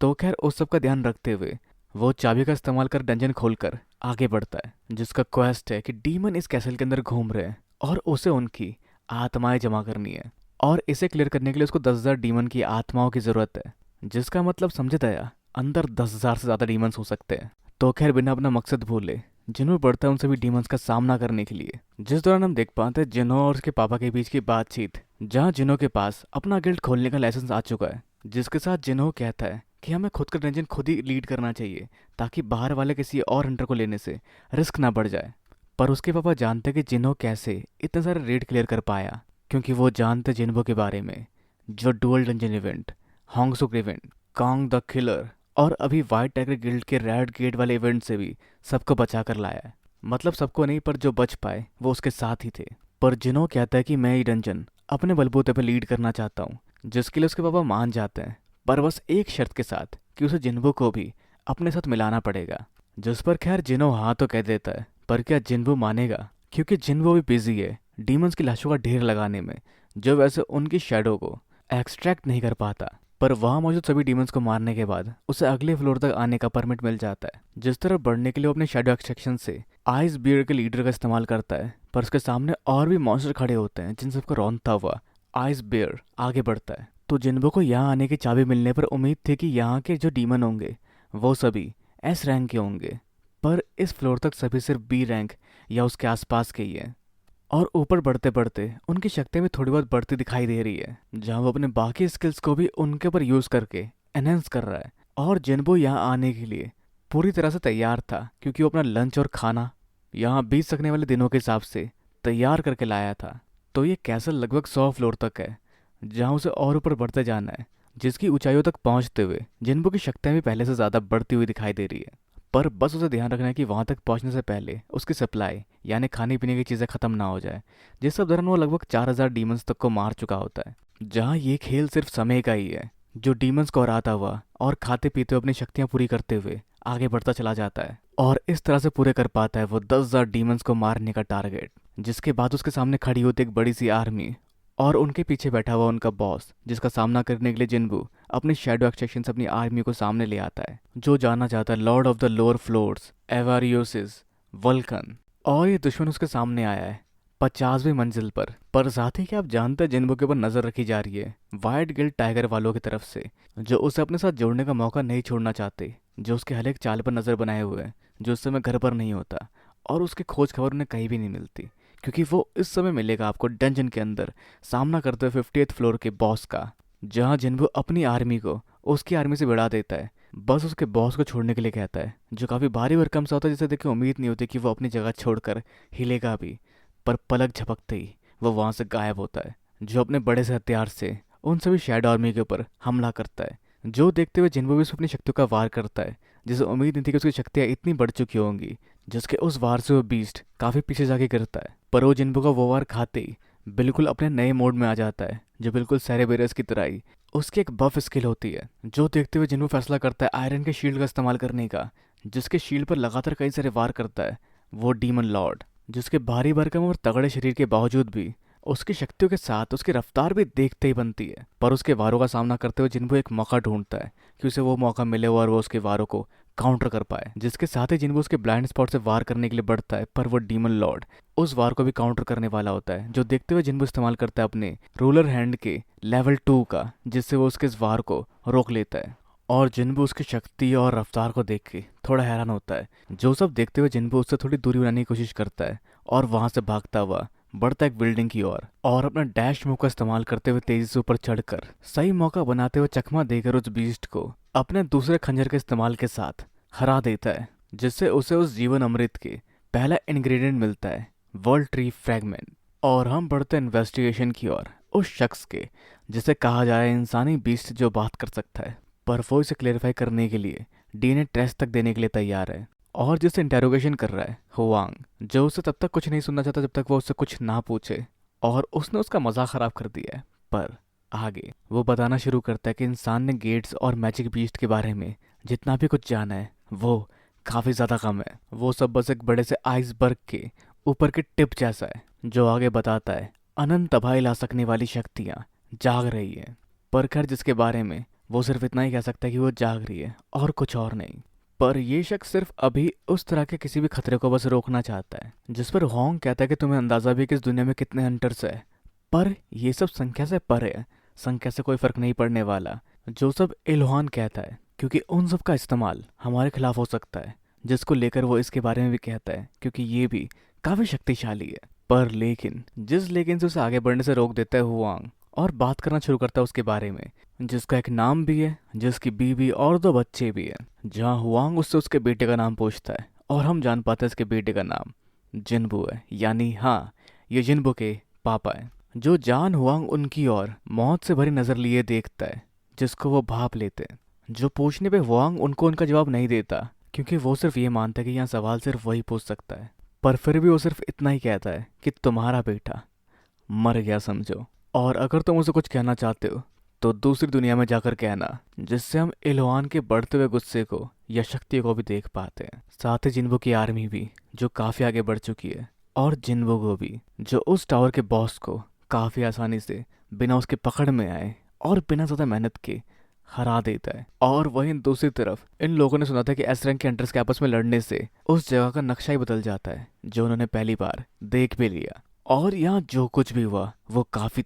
तो खैर उस सब का ध्यान रखते हुए वो चाबी का इस्तेमाल कर डंजन खोलकर आगे बढ़ता है, जिसका क्वेस्ट है कि डीमन इस कैसल के अंदर घूम रहे हैं और उसे उनकी आत्माएं जमा करनी है, और इसे क्लियर करने के लिए उसको 10,000 डीमन की आत्माओं की ज़रूरत है, जिसका मतलब समझे दया अंदर 10,000 से ज़्यादा डीमंस हो सकते हैं। तो खैर बिना अपना मकसद भूले जिन्हों बढ़ता है उन सभी डीमंस का सामना करने के लिए, जिस दौरान हम देख पाते हैं जिन्हों और उसके पापा के बीच की बातचीत, जहाँ जिन्हों के पास अपना गिल्ड खोलने का लाइसेंस आ चुका है, जिसके साथ जिन्हों कहता है कि हमें खुद का डंजन खुद ही लीड करना चाहिए ताकि बाहर वाले किसी और हंटर को लेने से रिस्क ना बढ़ जाए। पर उसके पापा जानते कि जिन्हों कैसे इतने सारे रेड क्लियर कर पाया, क्योंकि वो जानते जिन्हों के बारे में, जो dual dungeon event, Hongsuk event, Kong the killer और अभी वाइट टाइगर गिल्ड के रेड गेट वाले इवेंट से भी सबको बचा कर लाया है। मतलब सबको नहीं, पर जो बच पाए वो उसके साथ ही थे। पर जिन्हों कहता है कि मैं ये डंजन अपने बलबूते पर लीड करना चाहता हूँ, जिसके लिए उसके पापा मान जाते हैं, पर बस एक शर्त के साथ कि उसे जिन्बू को भी अपने साथ मिलाना पड़ेगा। जिस पर खैर जिन्हो हाँ तो कह देता है, पर क्या जिन्बू मानेगा? क्योंकि जिन्बू भी बिजी है डीमंस की लाशों का ढेर लगाने में, जो वैसे उनकी शैडो को एक्सट्रैक्ट नहीं कर पाता। पर वहाँ मौजूद सभी डीमंस को मारने के बाद उसे अगले फ्लोर तक आने का परमिट मिल जाता है। जिस तरह बढ़ने के लिए वो अपने शैडो एक्सट्रैक्शन से आइस बियर के लीडर का इस्तेमाल करता है, पर उसके सामने और भी मॉन्स्टर खड़े होते हैं जिन सबको रौंदता हुआ आइस बियर आगे बढ़ता है। तो जिन्बो को यहाँ आने की चाबी मिलने पर उम्मीद थी कि यहाँ के जो डीमन होंगे वो सभी एस रैंक के होंगे, पर इस फ्लोर तक सभी सिर्फ बी रैंक या उसके आसपास के ही है। और ऊपर बढ़ते बढ़ते उनकी शक्ति में थोड़ी बहुत बढ़ती दिखाई दे रही है, जहाँ वो अपने बाकी स्किल्स को भी उनके ऊपर यूज़ करके एनहेंस कर रहा है। और जिन्बो यहाँ आने के लिए पूरी तरह से तैयार था, क्योंकि वो अपना लंच और खाना यहाँ बीत सकने वाले दिनों के हिसाब से तैयार करके लाया था। तो ये कैसल लगभग 100 फ्लोर तक है, जहाँ उसे और ऊपर बढ़ते जाना है, जिसकी ऊंचाइयों तक पहुँचते हुए जिन्बो की शक्तियाँ भी पहले से ज़्यादा बढ़ती हुई दिखाई दे रही है। पर बस उसे ध्यान रखना है कि वहाँ तक पहुँचने से पहले उसकी सप्लाई यानी खाने पीने की चीज़ें ख़त्म ना हो जाए, जिस सब दौरान वो लगभग 4,000 डीमंस तक को मार चुका होता है। जहाँ ये खेल सिर्फ समय का ही है, जो डीमंस को हराता हुआ और खाते पीते हुए अपनी शक्तियाँ पूरी करते हुए आगे बढ़ता चला जाता है, और इस तरह से पूरे कर पाता है वो 10,000 डीमंस को मारने का टारगेट। जिसके बाद उसके सामने खड़ी होती एक बड़ी सी आर्मी और उनके पीछे बैठा हुआ उनका बॉस, जिसका सामना करने के लिए जिन्बू अपने शैडो एक्सट्रैक्शन से अपनी आर्मी को सामने ले आता है, जो जाना जाता है lord of the lower floors avaricious Vulcan. और ये दुश्मन उसके सामने आया है 50वीं मंजिल पर साथ ही कि आप जानते हैं जिन्बू के ऊपर नजर रखी जा रही है वाइट गिल्ड टाइगर वालों की तरफ से, जो उसे अपने साथ जोड़ने का मौका नहीं छोड़ना चाहते, जो उसके हर एक चाल पर नजर बनाए हुए हैं, जो उस समय घर पर नहीं होता और उसकी खोज खबर उन्हें कहीं भी नहीं मिलती, क्योंकि वो इस समय मिलेगा आपको डंजन के अंदर सामना करते हुए 50th फ्लोर के बॉस का, जहाँ जिन्बू अपनी आर्मी को उसकी आर्मी से भिड़ा देता है, बस उसके बॉस को छोड़ने के लिए कहता है, जो काफ़ी भारी भरकम सा होता है, जिसे देख के उम्मीद नहीं होती कि वो अपनी जगह छोड़कर हिलेगा भी। पर पलक झपकते ही वो वहाँ से गायब होता है, जो अपने बड़े से हथियार से उन सभी शैडो आर्मी के ऊपर हमला करता है, जो देखते हुए जिन्बू भी उस पर अपनी शक्तियों का वार करता है, जिसे उम्मीद नहीं थी कि उसकी शक्तियाँ इतनी बढ़ चुकी होंगी, जिसके उस वार से वो बीस्ट काफ़ी पीछे जाके गिरता है। पर वो जिन्बू का वो वार खाते ही बिल्कुल अपने नए मोड में आ जाता है, जो बिल्कुल सेरेबेरस की तरह ही उसकी एक बफ स्किल होती है, जो देखते हुए जिन्बू फैसला करता है आयरन के शील्ड का इस्तेमाल करने का, जिसके शील्ड पर लगातार कई सारे वार करता है वो डीमन लॉर्ड, जिसके भारी भरकम और तगड़े शरीर के बावजूद भी उसकी शक्तियों के साथ उसकी रफ्तार भी देखते ही बनती है। पर उसके वारों का सामना करते हुए जिन्बू एक मौका ढूंढता है कि उसे वो मौका मिले और वो उसके वारों को काउंटर कर पाए, जिसके साथ ही जिन्बू उसके ब्लाइंड स्पॉट से वार करने के लिए बढ़ता है, पर वो डीमन लॉर्ड उस वार को भी काउंटर करने वाला होता है, जो देखते हुए जिन्बू इस्तेमाल करता है अपने रूलर हैंड के लेवल 2 का, जिससे वो उसके इस वार को रोक लेता है। और जिन्बू उसकी शक्ति और रफ्तार को देख के थोड़ा हैरान होता है, जो सब देखते हुए जिन्बू उससे थोड़ी दूरी बनाने की कोशिश करता है और वहाँ से भागता हुआ बढ़ता एक बिल्डिंग की ओर और अपना डैश मूव का इस्तेमाल करते हुए तेजी से ऊपर चढ़कर सही मौका बनाते हुए चकमा देकर उस बीस्ट को अपने दूसरे खंजर के इस्तेमाल के साथ हरा देता है, जिससे उसे उस जीवन अमृत के पहला इंग्रेडिएंट मिलता है, वर्ल्ड ट्री फ्रैगमेंट। और हम बढ़ते इन्वेस्टिगेशन की ओर उस शख्स के जिसे कहा जा रहा है इंसानी बीस्ट जो बात कर सकता है, पर वो इसे क्लेरिफाई करने के लिए डीएनए टेस्ट तक देने के लिए तैयार है। और जिसे इंटेरोगेशन कर रहा है हुआंग, जो उसे तब तक कुछ नहीं सुनना चाहता जब तक वो उससे कुछ ना पूछे, और उसने उसका मजाक खराब कर दिया है। पर आगे वो बताना शुरू करता है कि इंसान ने गेट्स और मैजिक बीस्ट के बारे में जितना भी कुछ जाना है वो काफ़ी ज़्यादा कम है। वो सब बस एक बड़े से आइसबर्ग के ऊपर के टिप जैसा है, जो आगे बताता है अनंत तबाही ला सकने वाली शक्तियाँ जाग रही है। पर खैर जिसके बारे में वो सिर्फ इतना ही कह सकता है कि वो जाग रही है और कुछ और नहीं। पर ये शख्स सिर्फ अभी उस तरह के किसी भी खतरे को बस रोकना चाहता है, जिस पर होंग कहता है कि तुम्हें अंदाजा भी है कि इस दुनिया में कितने हंटर्स है, पर ये सब संख्या से परे है, संख्या से कोई फर्क नहीं पड़ने वाला। जो सब इल्हान कहता है, क्योंकि उन सब का इस्तेमाल हमारे खिलाफ हो सकता है, जिसको लेकर वो इसके बारे में भी कहता है क्योंकि ये भी काफी शक्तिशाली है। पर लेकिन से उसे आगे बढ़ने से रोक देता है हुआंग और बात करना शुरू करता है उसके बारे में, जिसका एक नाम भी है, जिसकी बीवी और 2 बच्चे भी हैं। जहाँ हुआंग उससे उसके बेटे का नाम पूछता है और हम जान पाते हैं इसके बेटे का नाम जिनबू है, यानी हाँ ये जिनबू के पापा है। जो जान हुआंग उनकी ओर मौत से भरी नजर लिए देखता है, जिसको वो भाप लेते हैं। जो पूछने पे हुआंग उनको उनका जवाब नहीं देता, क्योंकि वो सिर्फ ये मानता है कि यहाँ सवाल सिर्फ वही पूछ सकता है। पर फिर भी वो सिर्फ इतना ही कहता है कि तुम्हारा बेटा मर गया समझो, और अगर तुम उसे कुछ कहना चाहते हो तो दूसरी दुनिया में जाकर कहना, जिससे हम इल्हान के बढ़ते हुए गुस्से को या शक्ति को भी देख पाते हैं। साथ ही जिन्बो की आर्मी भी जो काफी आगे बढ़ चुकी है, और जिन्बो को भी जो उस टावर के बॉस को काफी आसानी से बिना उसके पकड़ में आए और बिना ज्यादा मेहनत के हरा देता है। और वहीं दूसरी तरफ इन लोगों ने सुना था कि एस रैंक के हंटर्स के आपस में लड़ने से उस जगह का नक्शा ही बदल जाता है, जो उन्होंने पहली बार देख भी लिया। और यहाँ जो कुछ भी हुआ वो काफी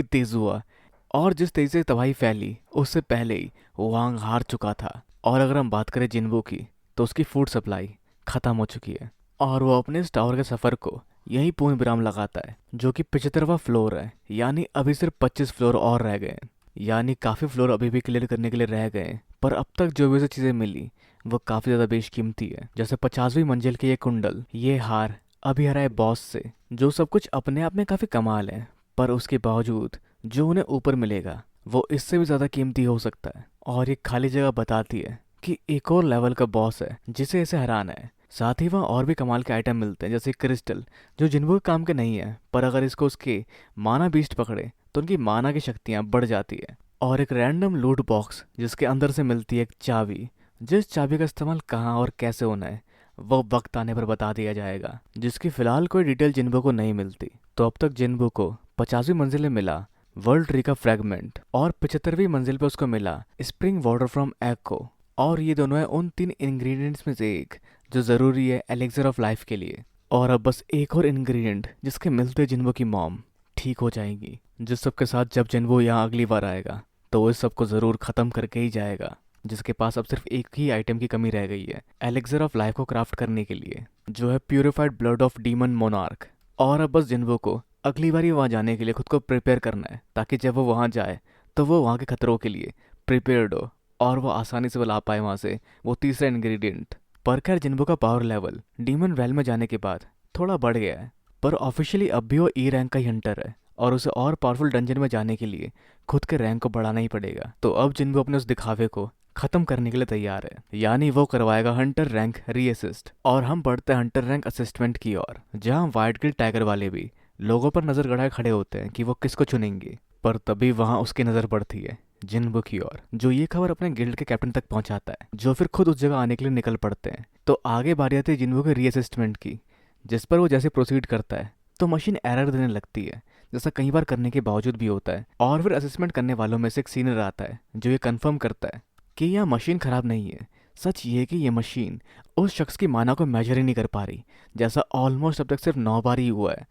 तेज हुआ, और जिस तेजी से तबाही फैली उससे पहले ही वांग हार चुका था। और अगर हम बात करें जिन्बू की, तो उसकी फूड सप्लाई खत्म हो चुकी है, और वो अपने इस टावर के सफर को यही पूर्ण विराम लगाता है, जो कि 75वां फ्लोर है। यानी अभी सिर्फ 25 फ्लोर और रह गए हैं, यानी काफ़ी फ्लोर अभी भी क्लियर करने के लिए रह गए हैं। पर अब तक जो भी उसे चीज़ें मिली वो काफ़ी ज़्यादा बेशकीमती है, जैसे 50वीं मंजिल के ये कुंडल, ये हार अभी हरा है बॉस से, जो सब कुछ अपने आप में काफ़ी कमाल है। पर उसके बावजूद जो उन्हें ऊपर मिलेगा वो इससे भी ज़्यादा कीमती हो सकता है। और ये खाली जगह बताती है कि एक और लेवल का बॉस है जिसे इसे हराना है। साथ ही वहाँ और भी कमाल के आइटम मिलते हैं, जैसे क्रिस्टल, जो जिन्बू के काम के नहीं है, पर अगर इसको उसके माना बीस्ट पकड़े तो उनकी माना की शक्तियाँ बढ़ जाती है। और एक रैंडम लूट बॉक्स जिसके अंदर से मिलती है एक चाबी, जिस चाबी का इस्तेमाल कहाँ और कैसे होना है वो वक्त आने पर बता दिया जाएगा, जिसकी फिलहाल कोई डिटेल जिन्बू को नहीं मिलती। तो अब तक जिन्बू को 50वीं मंजिल में मिला वर्ल्ड ट्री का फ्रैगमेंट, और 75वीं मंजिल पे उसको मिला स्प्रिंग वाटर फ्रॉम एको। और ये दोनों है उन 3 इंग्रेडिएंट्स में से एक जो ज़रूरी है एलेक्सर ऑफ लाइफ के लिए। और अब बस एक और इंग्रेडिएंट जिसके मिलते जिन्बू की मॉम ठीक हो जाएगी, जिस सब के साथ जब जिन्बू यहाँ अगली बार आएगा तो वो इस सबको ज़रूर ख़त्म करके ही जाएगा, जिसके पास अब सिर्फ एक ही आइटम की कमी रह गई है एलेक्सर ऑफ लाइफ को क्राफ्ट करने के लिए, जो है purified blood of demon monarch. और अब बस जिन्बू को अगली बार ही वहाँ जाने के लिए खुद को प्रिपेयर करना है, ताकि जब वो वहाँ जाए तो वो वहाँ के खतरों के लिए प्रिपेयर्ड हो और वो आसानी से वो ला पाए वहाँ से वो तीसरा इंग्रेडिएंट। पर खैर जिन्बू का पावर लेवल डीमन वेल में जाने के बाद थोड़ा बढ़ गया है, पर ऑफिशियली अब भी वो ई रैंक का ही हंटर है, और उसे और पावरफुल डंजन में जाने के लिए खुद के रैंक को बढ़ाना ही पड़ेगा। तो अब जिन्बू अपने उस दिखावे को खत्म करने के लिए तैयार है, यानी वो करवाएगा हंटर रैंक रीअसिस्ट। और हम बढ़ते हैं हंटर रैंक असिस्टमेंट की ओर, जहाँ व्हाइट गिल्ड टाइगर वाले भी लोगों पर नजर गड़ाए खड़े होते हैं कि वो किसको चुनेंगे। पर तभी वहाँ उसकी नजर पड़ती है जिन्बू की ओर, जो ये खबर अपने गिल्ड के कैप्टन तक पहुंचाता है, जो फिर खुद उस जगह आने के लिए निकल पड़ते हैं। तो आगे बारी आती है जिन्बू के रीअसिस्टमेंट की, जिस पर वो जैसे प्रोसीड करता है तो मशीन एरर देने लगती है, जैसा कई बार करने के बावजूद भी होता है। और फिर असेसमेंट करने वालों में से एक सीनियर आता है जो ये कंफर्म करता है कि यह मशीन खराब नहीं है, सच ये कि ये मशीन उस शख्स की माना को मेजर ही नहीं कर पा रही, जैसा ऑलमोस्ट अब तक सिर्फ 9 बार ही हुआ है।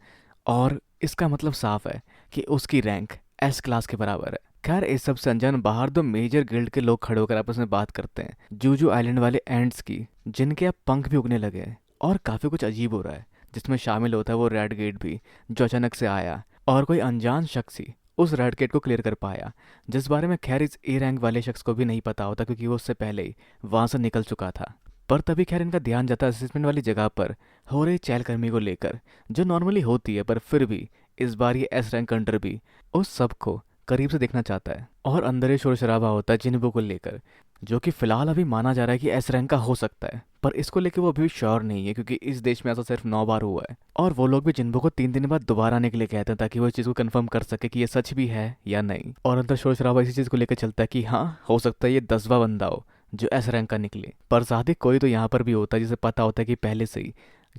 और इसका मतलब साफ है कि उसकी रैंक एस क्लास के बराबर है। खैर इस सब से अनजान बाहर 2 मेजर गिल्ड के लोग खड़े होकर आपस में बात करते हैं, जूजू आइलैंड वाले एंड्स की, जिनके अब पंख भी उगने लगे हैं और काफी कुछ अजीब हो रहा है, जिसमें शामिल होता है वो रेड गेट भी, जो अचानक से आया और कोई अनजान शख्स ही उस रेड गेट को क्लियर कर पाया, जिस बारे में खैर इस ए रैंक वाले शख्स को भी नहीं पता होता क्योंकि वो उससे पहले ही वहां से निकल चुका था। पर तभी खैर इनका ध्यान जाता है असेसमेंट वाली जगह पर हो रही चहलकदमी को लेकर, जो नॉर्मली होती है, पर फिर भी इस बार ये एस रैंक हंटर भी उस सब को करीब से देखना चाहता है। और अंदर ही शोर शराबा होता है जिन्बो को लेकर, जो कि फिलहाल अभी माना जा रहा है कि एस रैंक का हो सकता है, पर इसको लेकर वो अभी भी श्योर नहीं है क्योंकि इस देश में ऐसा सिर्फ 9 बार हुआ है। और वो लोग भी जिन्बो को 3 दिन बाद दोबारा आने के लिए कहते हैं ताकि वो इस चीज़ को कंफर्म कर सके कि ये सच भी है या नहीं। और अंदर शोर शराबा इसी चीज़ को लेकर चलता है कि हाँ हो सकता है ये 10वां बंदा हो जो एस रैंक का निकले। पर साथ ही कोई तो यहाँ पर भी होता है जिसे पता होता है कि पहले से ही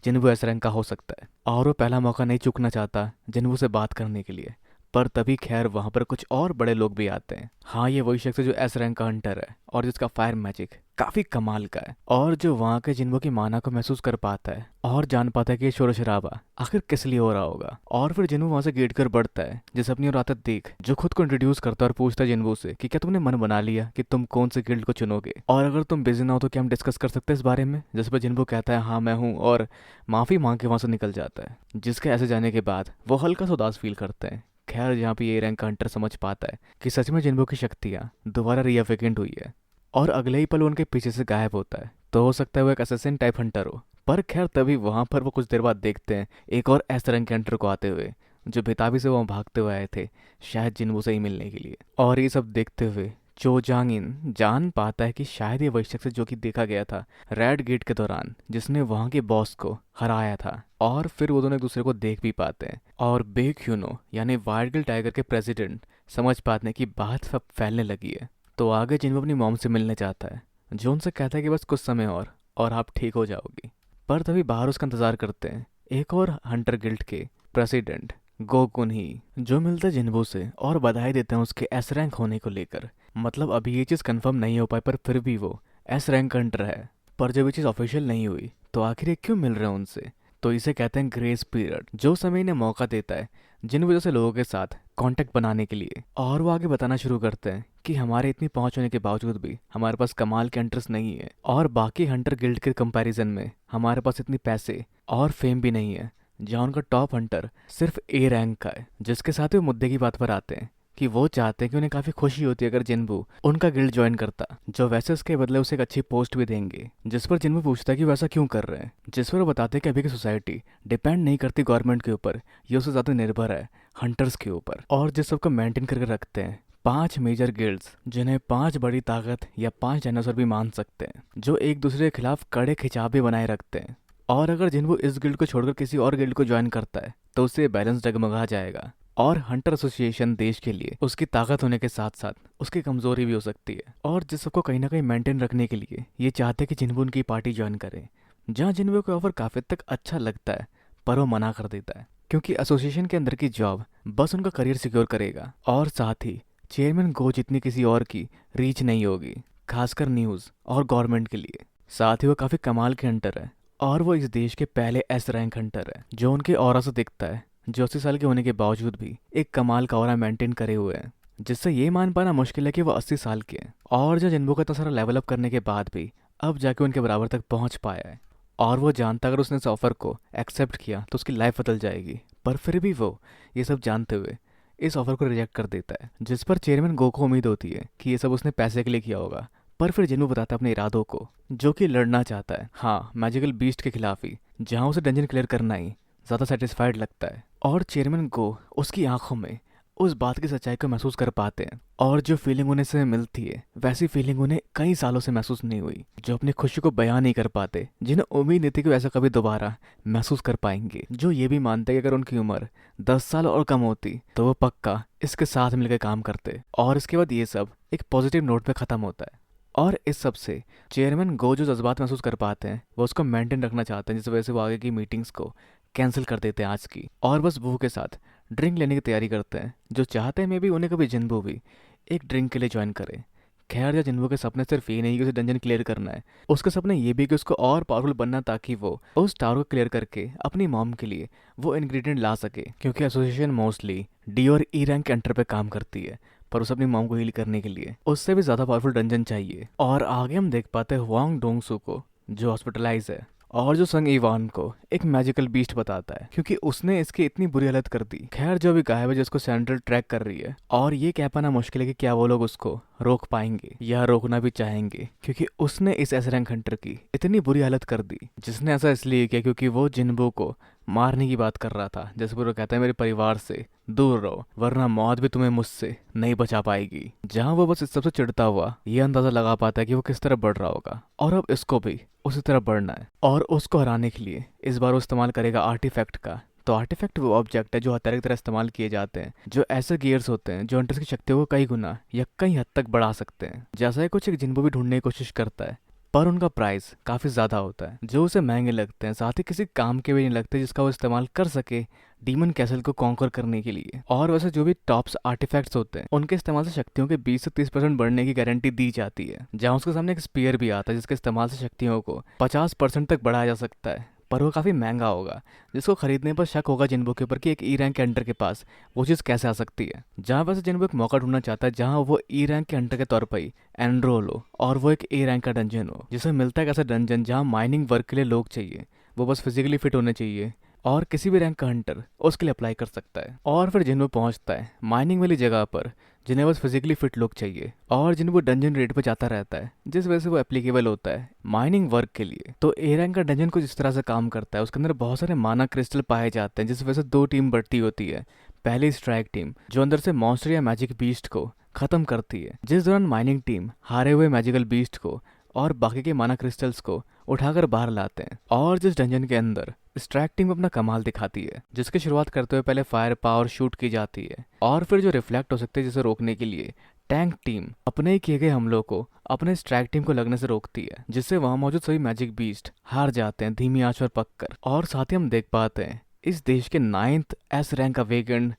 जिन्बो एस रैंक का हो सकता है, और वो पहला मौका नहीं चूकना चाहता जिन्बो से बात करने के लिए। पर तभी खैर वहां पर कुछ और बड़े लोग भी आते हैं। हाँ, ये वही शख्स है जो एस रैंक का हंटर है और जिसका फायर मैजिक काफी कमाल का है, और जो वहां के जिन्बो की माना को महसूस कर पाता है और जान पाता है कि ये शोर शराबा आखिर किस लिए हो रहा होगा। और फिर जिन्बो वहां से गेट कर बढ़ता है, जिसे अपनी ओर आता देख जो खुद को इंट्रोड्यूस करता है और पूछता है जिन्बो से कि क्या तुमने मन बना लिया कि तुम कौन से गिल्ड को चुनोगे, और अगर तुम बिजी ना हो तो क्या हम डिस्कस कर सकते हैं इस बारे में। जिस पर जिन्बो कहता है हाँ मैं हूँ, और माफी मांग के वहां से निकल जाता है। जिसके ऐसे जाने के बाद वो हल्का सा उदास फील करते हैं। खैर जहाँ पे ए रैंक का हंटर समझ पाता है कि सच में जिन्बो की शक्तियाँ दोबारा रीअवेकेंट हुई है, और अगले ही पल उनके पीछे से गायब होता है। तो हो सकता है वो एक असैसिन टाइप हंटर हो। पर खैर तभी वहां पर वो कुछ देर बाद देखते हैं एक और एस रैंक के हंटर को आते हुए, जो बेताबी से वहां भागते हुए आए थे शायद जिन्बो से ही मिलने के लिए। और ये सब देखते हुए चो जांग इन जान पाता है कि शायद ये वही शख्स है जो कि देखा गया था रेड गेट के दौरान, जिसने वहां के बॉस को हराया था। और फिर वो दोनों एक दूसरे को देख भी पाते हैं, और बेक्यूनो यानी वाइल्ड गिल टाइगर के प्रेसिडेंट समझ पाते हैं कि बात सब फैलने लगी है। तो आगे जिन्बो अपनी मॉम से मिलने जाता है, जो उनसे कहता है कि बस कुछ समय और आप ठीक हो जाओगी। पर तभी बाहर उसका इंतजार करते हैं एक और हंटर गिल्ड के प्रेसिडेंट गोकुन ही, जो मिलते हैं जिन्बो से और बधाई देते हैं उसके एस रैंक होने को लेकर। मतलब अभी ये चीज़ कंफर्म नहीं हो पाई, पर फिर भी वो एस रैंक हंटर है। पर जब ये चीज़ ऑफिशियल नहीं हुई तो आखिर ये क्यों मिल रहे हैं उनसे, तो इसे कहते हैं ग्रेस पीरियड, जो समय इन्हें मौका देता है जिन जैसे लोगों के साथ कांटेक्ट बनाने के लिए। और वो आगे बताना शुरू करते हैं कि हमारे इतनी पहुंच होने के बावजूद भी हमारे पास कमाल के हंटर्स नहीं है, और बाकी हंटर गिल्ड के कंपैरिजन में हमारे पास इतनी पैसे और फेम भी नहीं है, जहाँ उनका टॉप हंटर सिर्फ ए रैंक का है। जिसके साथ वो मुद्दे की बात पर आते हैं कि वो चाहते हैं कि उन्हें काफी खुशी होती है अगर जिन्बो उनका गिल्ड ज्वाइन करता, जो वैसे उसके बदले उसे एक अच्छी पोस्ट भी देंगे। जिस पर जिन्बो पूछता है कि वैसा क्यों कर रहे हैं, जिस पर वो बताते हैं कि अभी की सोसाइटी डिपेंड नहीं करती गवर्नमेंट के ऊपर, ये उससे ज्यादा निर्भर है हंटर्स के ऊपर, और जिस सबको मेंटेन करके रखते हैं 5 मेजर गिल्ड्स, जिन्हें 5 बड़ी ताकत या 5 डायनासोर भी मान सकते हैं, जो एक दूसरे के खिलाफ कड़े खिंचाव भी बनाए रखते हैं। और अगर जिन्बो इस गिल्ड को छोड़कर किसी और गिल्ड को ज्वाइन करता है तो उससे बैलेंस डगमगा जाएगा, और हंटर एसोसिएशन देश के लिए उसकी ताकत होने के साथ साथ उसकी कमजोरी भी हो सकती है। और जिस सबको कहीं ना कहीं मेंटेन रखने के लिए ये चाहते हैं कि जिन्बो उनकी पार्टी ज्वाइन करे, जहाँ जिन्बो को ऑफर काफी तक अच्छा लगता है, पर वो मना कर देता है क्योंकि एसोसिएशन के अंदर की जॉब बस उनका करियर सिक्योर करेगा, और साथ ही चेयरमैन गो जितनी किसी और की रीच नहीं होगी, खासकर न्यूज और गवर्नमेंट के लिए। साथ ही वो काफी कमाल के हंटर है, और वो इस देश के पहले एस रैंक हंटर है, जो उनके ऑरा से दिखता है, जो 80 साल के होने के बावजूद भी एक कमाल का ऑरा मेंटेन करे हुए हैं, जिससे ये मान पाना मुश्किल है कि वो 80 साल के हैं, और जो जिन्बो का इतना सारा लेवल अप करने के बाद भी अब जाके उनके बराबर तक पहुंच पाया है। और वो जानता अगर उसने इस ऑफर को एक्सेप्ट किया तो उसकी लाइफ बदल जाएगी, पर फिर भी वो ये सब जानते हुए इस ऑफर को रिजेक्ट कर देता है। जिस पर चेयरमैन गो को उम्मीद होती है कि ये सब उसने पैसे के लिए किया होगा, पर फिर जिन्बो बताता है अपने इरादों को, जो कि लड़ना चाहता है, हाँ मैजिकल बीस्ट के खिलाफ ही, जहाँ उसे डंजन क्लियर करना ही ज़्यादा सेटिस्फाइड लगता है। और चेयरमैन गो उसकी आंखों में उस बात की सच्चाई को महसूस कर पाते हैं, और जो फीलिंग उन्हें से मिलती है वैसी फीलिंग उन्हें कई सालों से महसूस नहीं हुई, जो अपनी खुशी को बयान नहीं कर पाते, जिन्हें उम्मीद नहीं थी कि वैसा कभी दोबारा महसूस कर पाएंगे, जो ये भी मानते कि अगर उनकी उम्र 10 साल और कम होती तो वो पक्का इसके साथ मिलकर काम करते। और इसके बाद ये सब एक पॉजिटिव नोट पे खत्म होता है, और इस सब से चेयरमैन गो जो जज्बात महसूस कर पाते हैं वो उसको मेंटेन रखना चाहते हैं, जिस वजह से वो आगे की मीटिंग्स को कैंसिल कर देते हैं आज की, और बस बहू के साथ ड्रिंक लेने की तैयारी करते हैं, जो चाहते हैं मे भी उन्हें कभी जिन्बो भी एक ड्रिंक के लिए ज्वाइन करे। खैर या जिन्बो के सपने सिर्फ ये नहीं कि उसे डंजन क्लियर करना है, उसके सपने ये भी कि उसको और पावरफुल बनना, ताकि वो उस टावर को क्लियर करके अपनी मॉम के लिए वो इंग्रेडिएंट ला सके, क्योंकि एसोसिएशन मोस्टली डी और ई रैंक के अंडर पे काम करती है, पर उसे अपनी मॉम को हील करने के लिए उससे भी ज्यादा पावरफुल डंजन चाहिए। और आगे हम देख पाते हैं हुआंग डोंगसू को, जो हॉस्पिटलाइज है और जो संग इवान को एक मैजिकल बीस्ट बताता है क्योंकि उसने इसकी इतनी बुरी हालत कर दी। खैर जो भी गायब है जिसको सेंट्रल ट्रैक कर रही है, और ये कह पाना मुश्किल है कि क्या वो लोग उसको रोक पाएंगे या रोकना भी चाहेंगे, क्योंकि उसने इस एस रैंक हंटर की इतनी बुरी हालत कर दी। जिसने ऐसा इसलिए किया क्योंकि वो जिन्बो को मारने की बात कर रहा था। जैसे वो कहता है मेरे परिवार से दूर रहो वरना मौत भी तुम्हें मुझसे नहीं बचा पाएगी। जहां वो बस इस सबसे चिढ़ता हुआ ये अंदाजा लगा पाता है कि वो किस तरह बढ़ रहा होगा, और अब इसको भी उसी तरह बढ़ना है। और उसको हराने के लिए इस बार वो इस्तेमाल करेगा आर्टिफैक्ट का। तो आर्टिफैक्ट वो ऑब्जेक्ट है जो हथियार की तरह इस्तेमाल किए जाते हैं, जो ऐसे गियर्स होते हैं जो हंटर्स की शक्तियों को कई गुना या कई हद तक बढ़ा सकते हैं। जैसा ही कुछ एक जिन्बो भी ढूंढने की कोशिश करता है, पर उनका प्राइस काफ़ी ज़्यादा होता है जो उसे महंगे लगते हैं, साथ ही किसी काम के भी नहीं लगते जिसका वो इस्तेमाल कर सके डीमन कैसल को कॉन्कर करने के लिए। और वैसे जो भी टॉप्स आर्टिफैक्ट्स होते हैं उनके इस्तेमाल से शक्तियों के 20 से 30% बढ़ने की गारंटी दी जाती है। जहाँ उसके सामने एक स्पीयर भी आता है जिसके इस्तेमाल से शक्तियों को 50% तक बढ़ाया जा सकता है, पर वो काफ़ी महंगा होगा, जिसको खरीदने पर शक होगा जिन्बो के ऊपर कि एक ई रैंक के हंटर के पास वो चीज़ कैसे आ सकती है। जहाँ वैसे जिन्बो एक मौका ढूंढना चाहता है जहाँ वो ई रैंक के हंटर के तौर पर ही एनरोल हो, और वो एक ए रैंक का डंजन हो, जिसे मिलता है एक ऐसा डंजन जहाँ माइनिंग वर्क के लिए लोग चाहिए, वो बस फिजिकली फिट होने चाहिए, और किसी भी रैंक का हंटर उसके लिए अप्लाई कर सकता है। और फिर जिन्बो पहुंचता है माइनिंग वाली जगह पर, जिन्हें बस फिजिकली फिट लोग चाहिए, और जिन्बो डंजन रेट पे जाता रहता है, जिस वजह से वो एप्लीकेबल होता है माइनिंग वर्क के लिए। तो ए रैंक का डंजन कुछ इस तरह से काम करता है, उसके अंदर बहुत सारे माना क्रिस्टल पाए जाते हैं, जिस वजह से दो टीम बढ़ती होती है। पहली स्ट्राइक टीम जो अंदर से मॉन्स्टर या मैजिक बीस्ट को खत्म करती है, जिस दौरान माइनिंग टीम हारे हुए मैजिकल बीस्ट को और बाकी के माना क्रिस्टल्स को उठाकर बाहर लाते हैं। और जिस डंजन के अंदर स्ट्राइक टीम अपना कमाल दिखाती है, जिसकी शुरुआत करते हुए पहले फायर पावर शूट की जाती है, और फिर जो रिफ्लेक्ट हो सकते हैं जिसे रोकने के लिए टैंक टीम अपने ही किए गए हमलों को अपने स्ट्राइक टीम को लगने से रोकती है, जिससे वहां मौजूद सभी मैजिक बीस्ट हार जाते हैं धीमी आंच पर पककर। और साथ ही हम देख पाते हैं इस देश के 9th एस रैंक का वेगन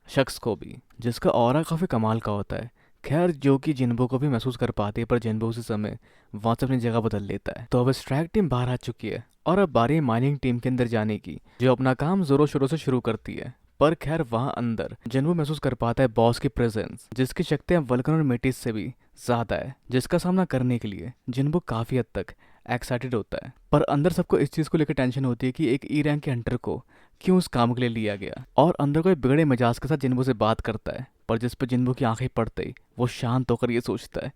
शख्स को भी, जिसका ऑरा काफी कमाल का होता है। खैर जो कि जिन्बो को भी महसूस कर पाती है, पर जिन्बो उसी समय वहां से अपनी जगह बदल लेता है। तो अब स्ट्राइक टीम बाहर आ चुकी है और अब बारी माइनिंग टीम के अंदर जाने की, जो अपना काम जोरों शोरों से शुरू करती है। पर खैर वहां अंदर जिन्बो महसूस कर पाता है बॉस की प्रेजेंस, जिसकी शक्तियां वल्कन और मेटिस से भी ज्यादा है, जिसका सामना करने के लिए जिन्बो काफी हद तक एक्साइटेड होता है। पर अंदर सबको इस चीज को लेकर टेंशन होती है कि एक ई रैंक के हंटर को क्यों उस काम के लिए लिया गया। और अंदर कोई बिगड़े मिजाज के साथ जिन्बो से बात करता है, पर जिस पर जिन्बो की आंखें पड़ते ही वो शांत होकर ये सोचता है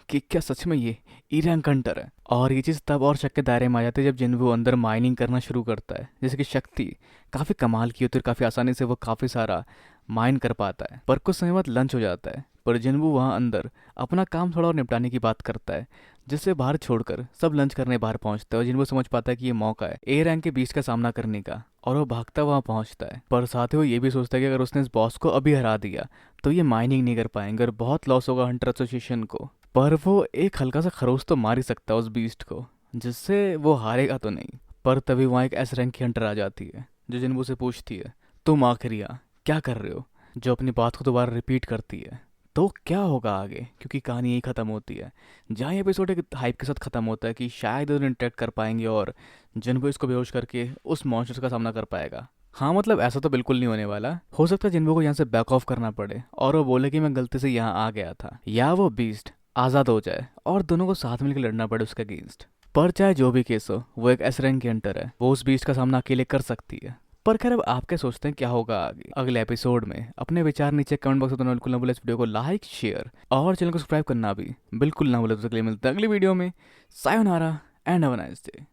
कि क्या सच में ये ई रैंक हंटर है। और ये चीज़ तब और शक के दायरे में आ जाती है जब जिन्बो अंदर माइनिंग करना शुरू करता है, जिसकी शक्ति काफ़ी कमाल की होती है, काफ़ी आसानी से वो काफ़ी सारा माइन कर पाता है। पर कुछ समय बाद लंच हो जाता है, पर जिन्बो वहाँ अंदर अपना काम थोड़ा और निपटाने की बात करता है, जिससे बाहर छोड़कर सब लंच करने बाहर पहुंचते हैं। और जिन्बो समझ पाता है कि ये मौका है ए रैंक के बीच का सामना करने का, और वो भागता वहाँ पहुंचता है। पर साथ ही वो ये भी सोचता है कि अगर उसने इस बॉस को अभी हरा दिया तो ये माइनिंग नहीं कर पाएंगे और बहुत लॉस होगा हंटर एसोसिएशन को। पर वो एक हल्का सा खरोच तो मार ही सकता है उस बीस्ट को, जिससे वो हारेगा तो नहीं। पर तभी वहाँ एक एस रैंक की हंटर आ जाती है जो जिन्बो से पूछती है तुम आखिरिया क्या कर रहे हो, जो अपनी बात को दोबारा रिपीट करती है। तो क्या होगा आगे, क्योंकि कहानी यही खत्म होती है। जहाँ ये एपिसोड एक हाइप के साथ खत्म होता है कि शायद वो इंटरेक्ट कर पाएंगे और जिन्बो इसको बेहोश करके उस मॉन्स्टर का सामना कर पाएगा। हाँ मतलब ऐसा तो बिल्कुल नहीं होने वाला, हो सकता है जिन्बो को यहाँ से बैक ऑफ करना पड़े और वो बोले कि मैं गलती से यहाँ आ गया था, या वो बीस्ट आज़ाद हो जाए और दोनों को साथ मिलकर लड़ना पड़े उसके अगेंस्ट। पर चाहे जो भी केस हो, वो एक एस रैंक की हंटर है, वो उस बीस्ट का सामना अकेले कर सकती है। पर खैर अब आप क्या सोचते हैं क्या होगा आगे अगले एपिसोड में? अपने विचार नीचे कमेंट बॉक्स में बिल्कुल ना भूलें। इस वीडियो को लाइक शेयर और चैनल को सब्सक्राइब करना भी बिल्कुल ना भूलें। तो अगले मिलते हैं अगली वीडियो में। Sayonara and have a nice day.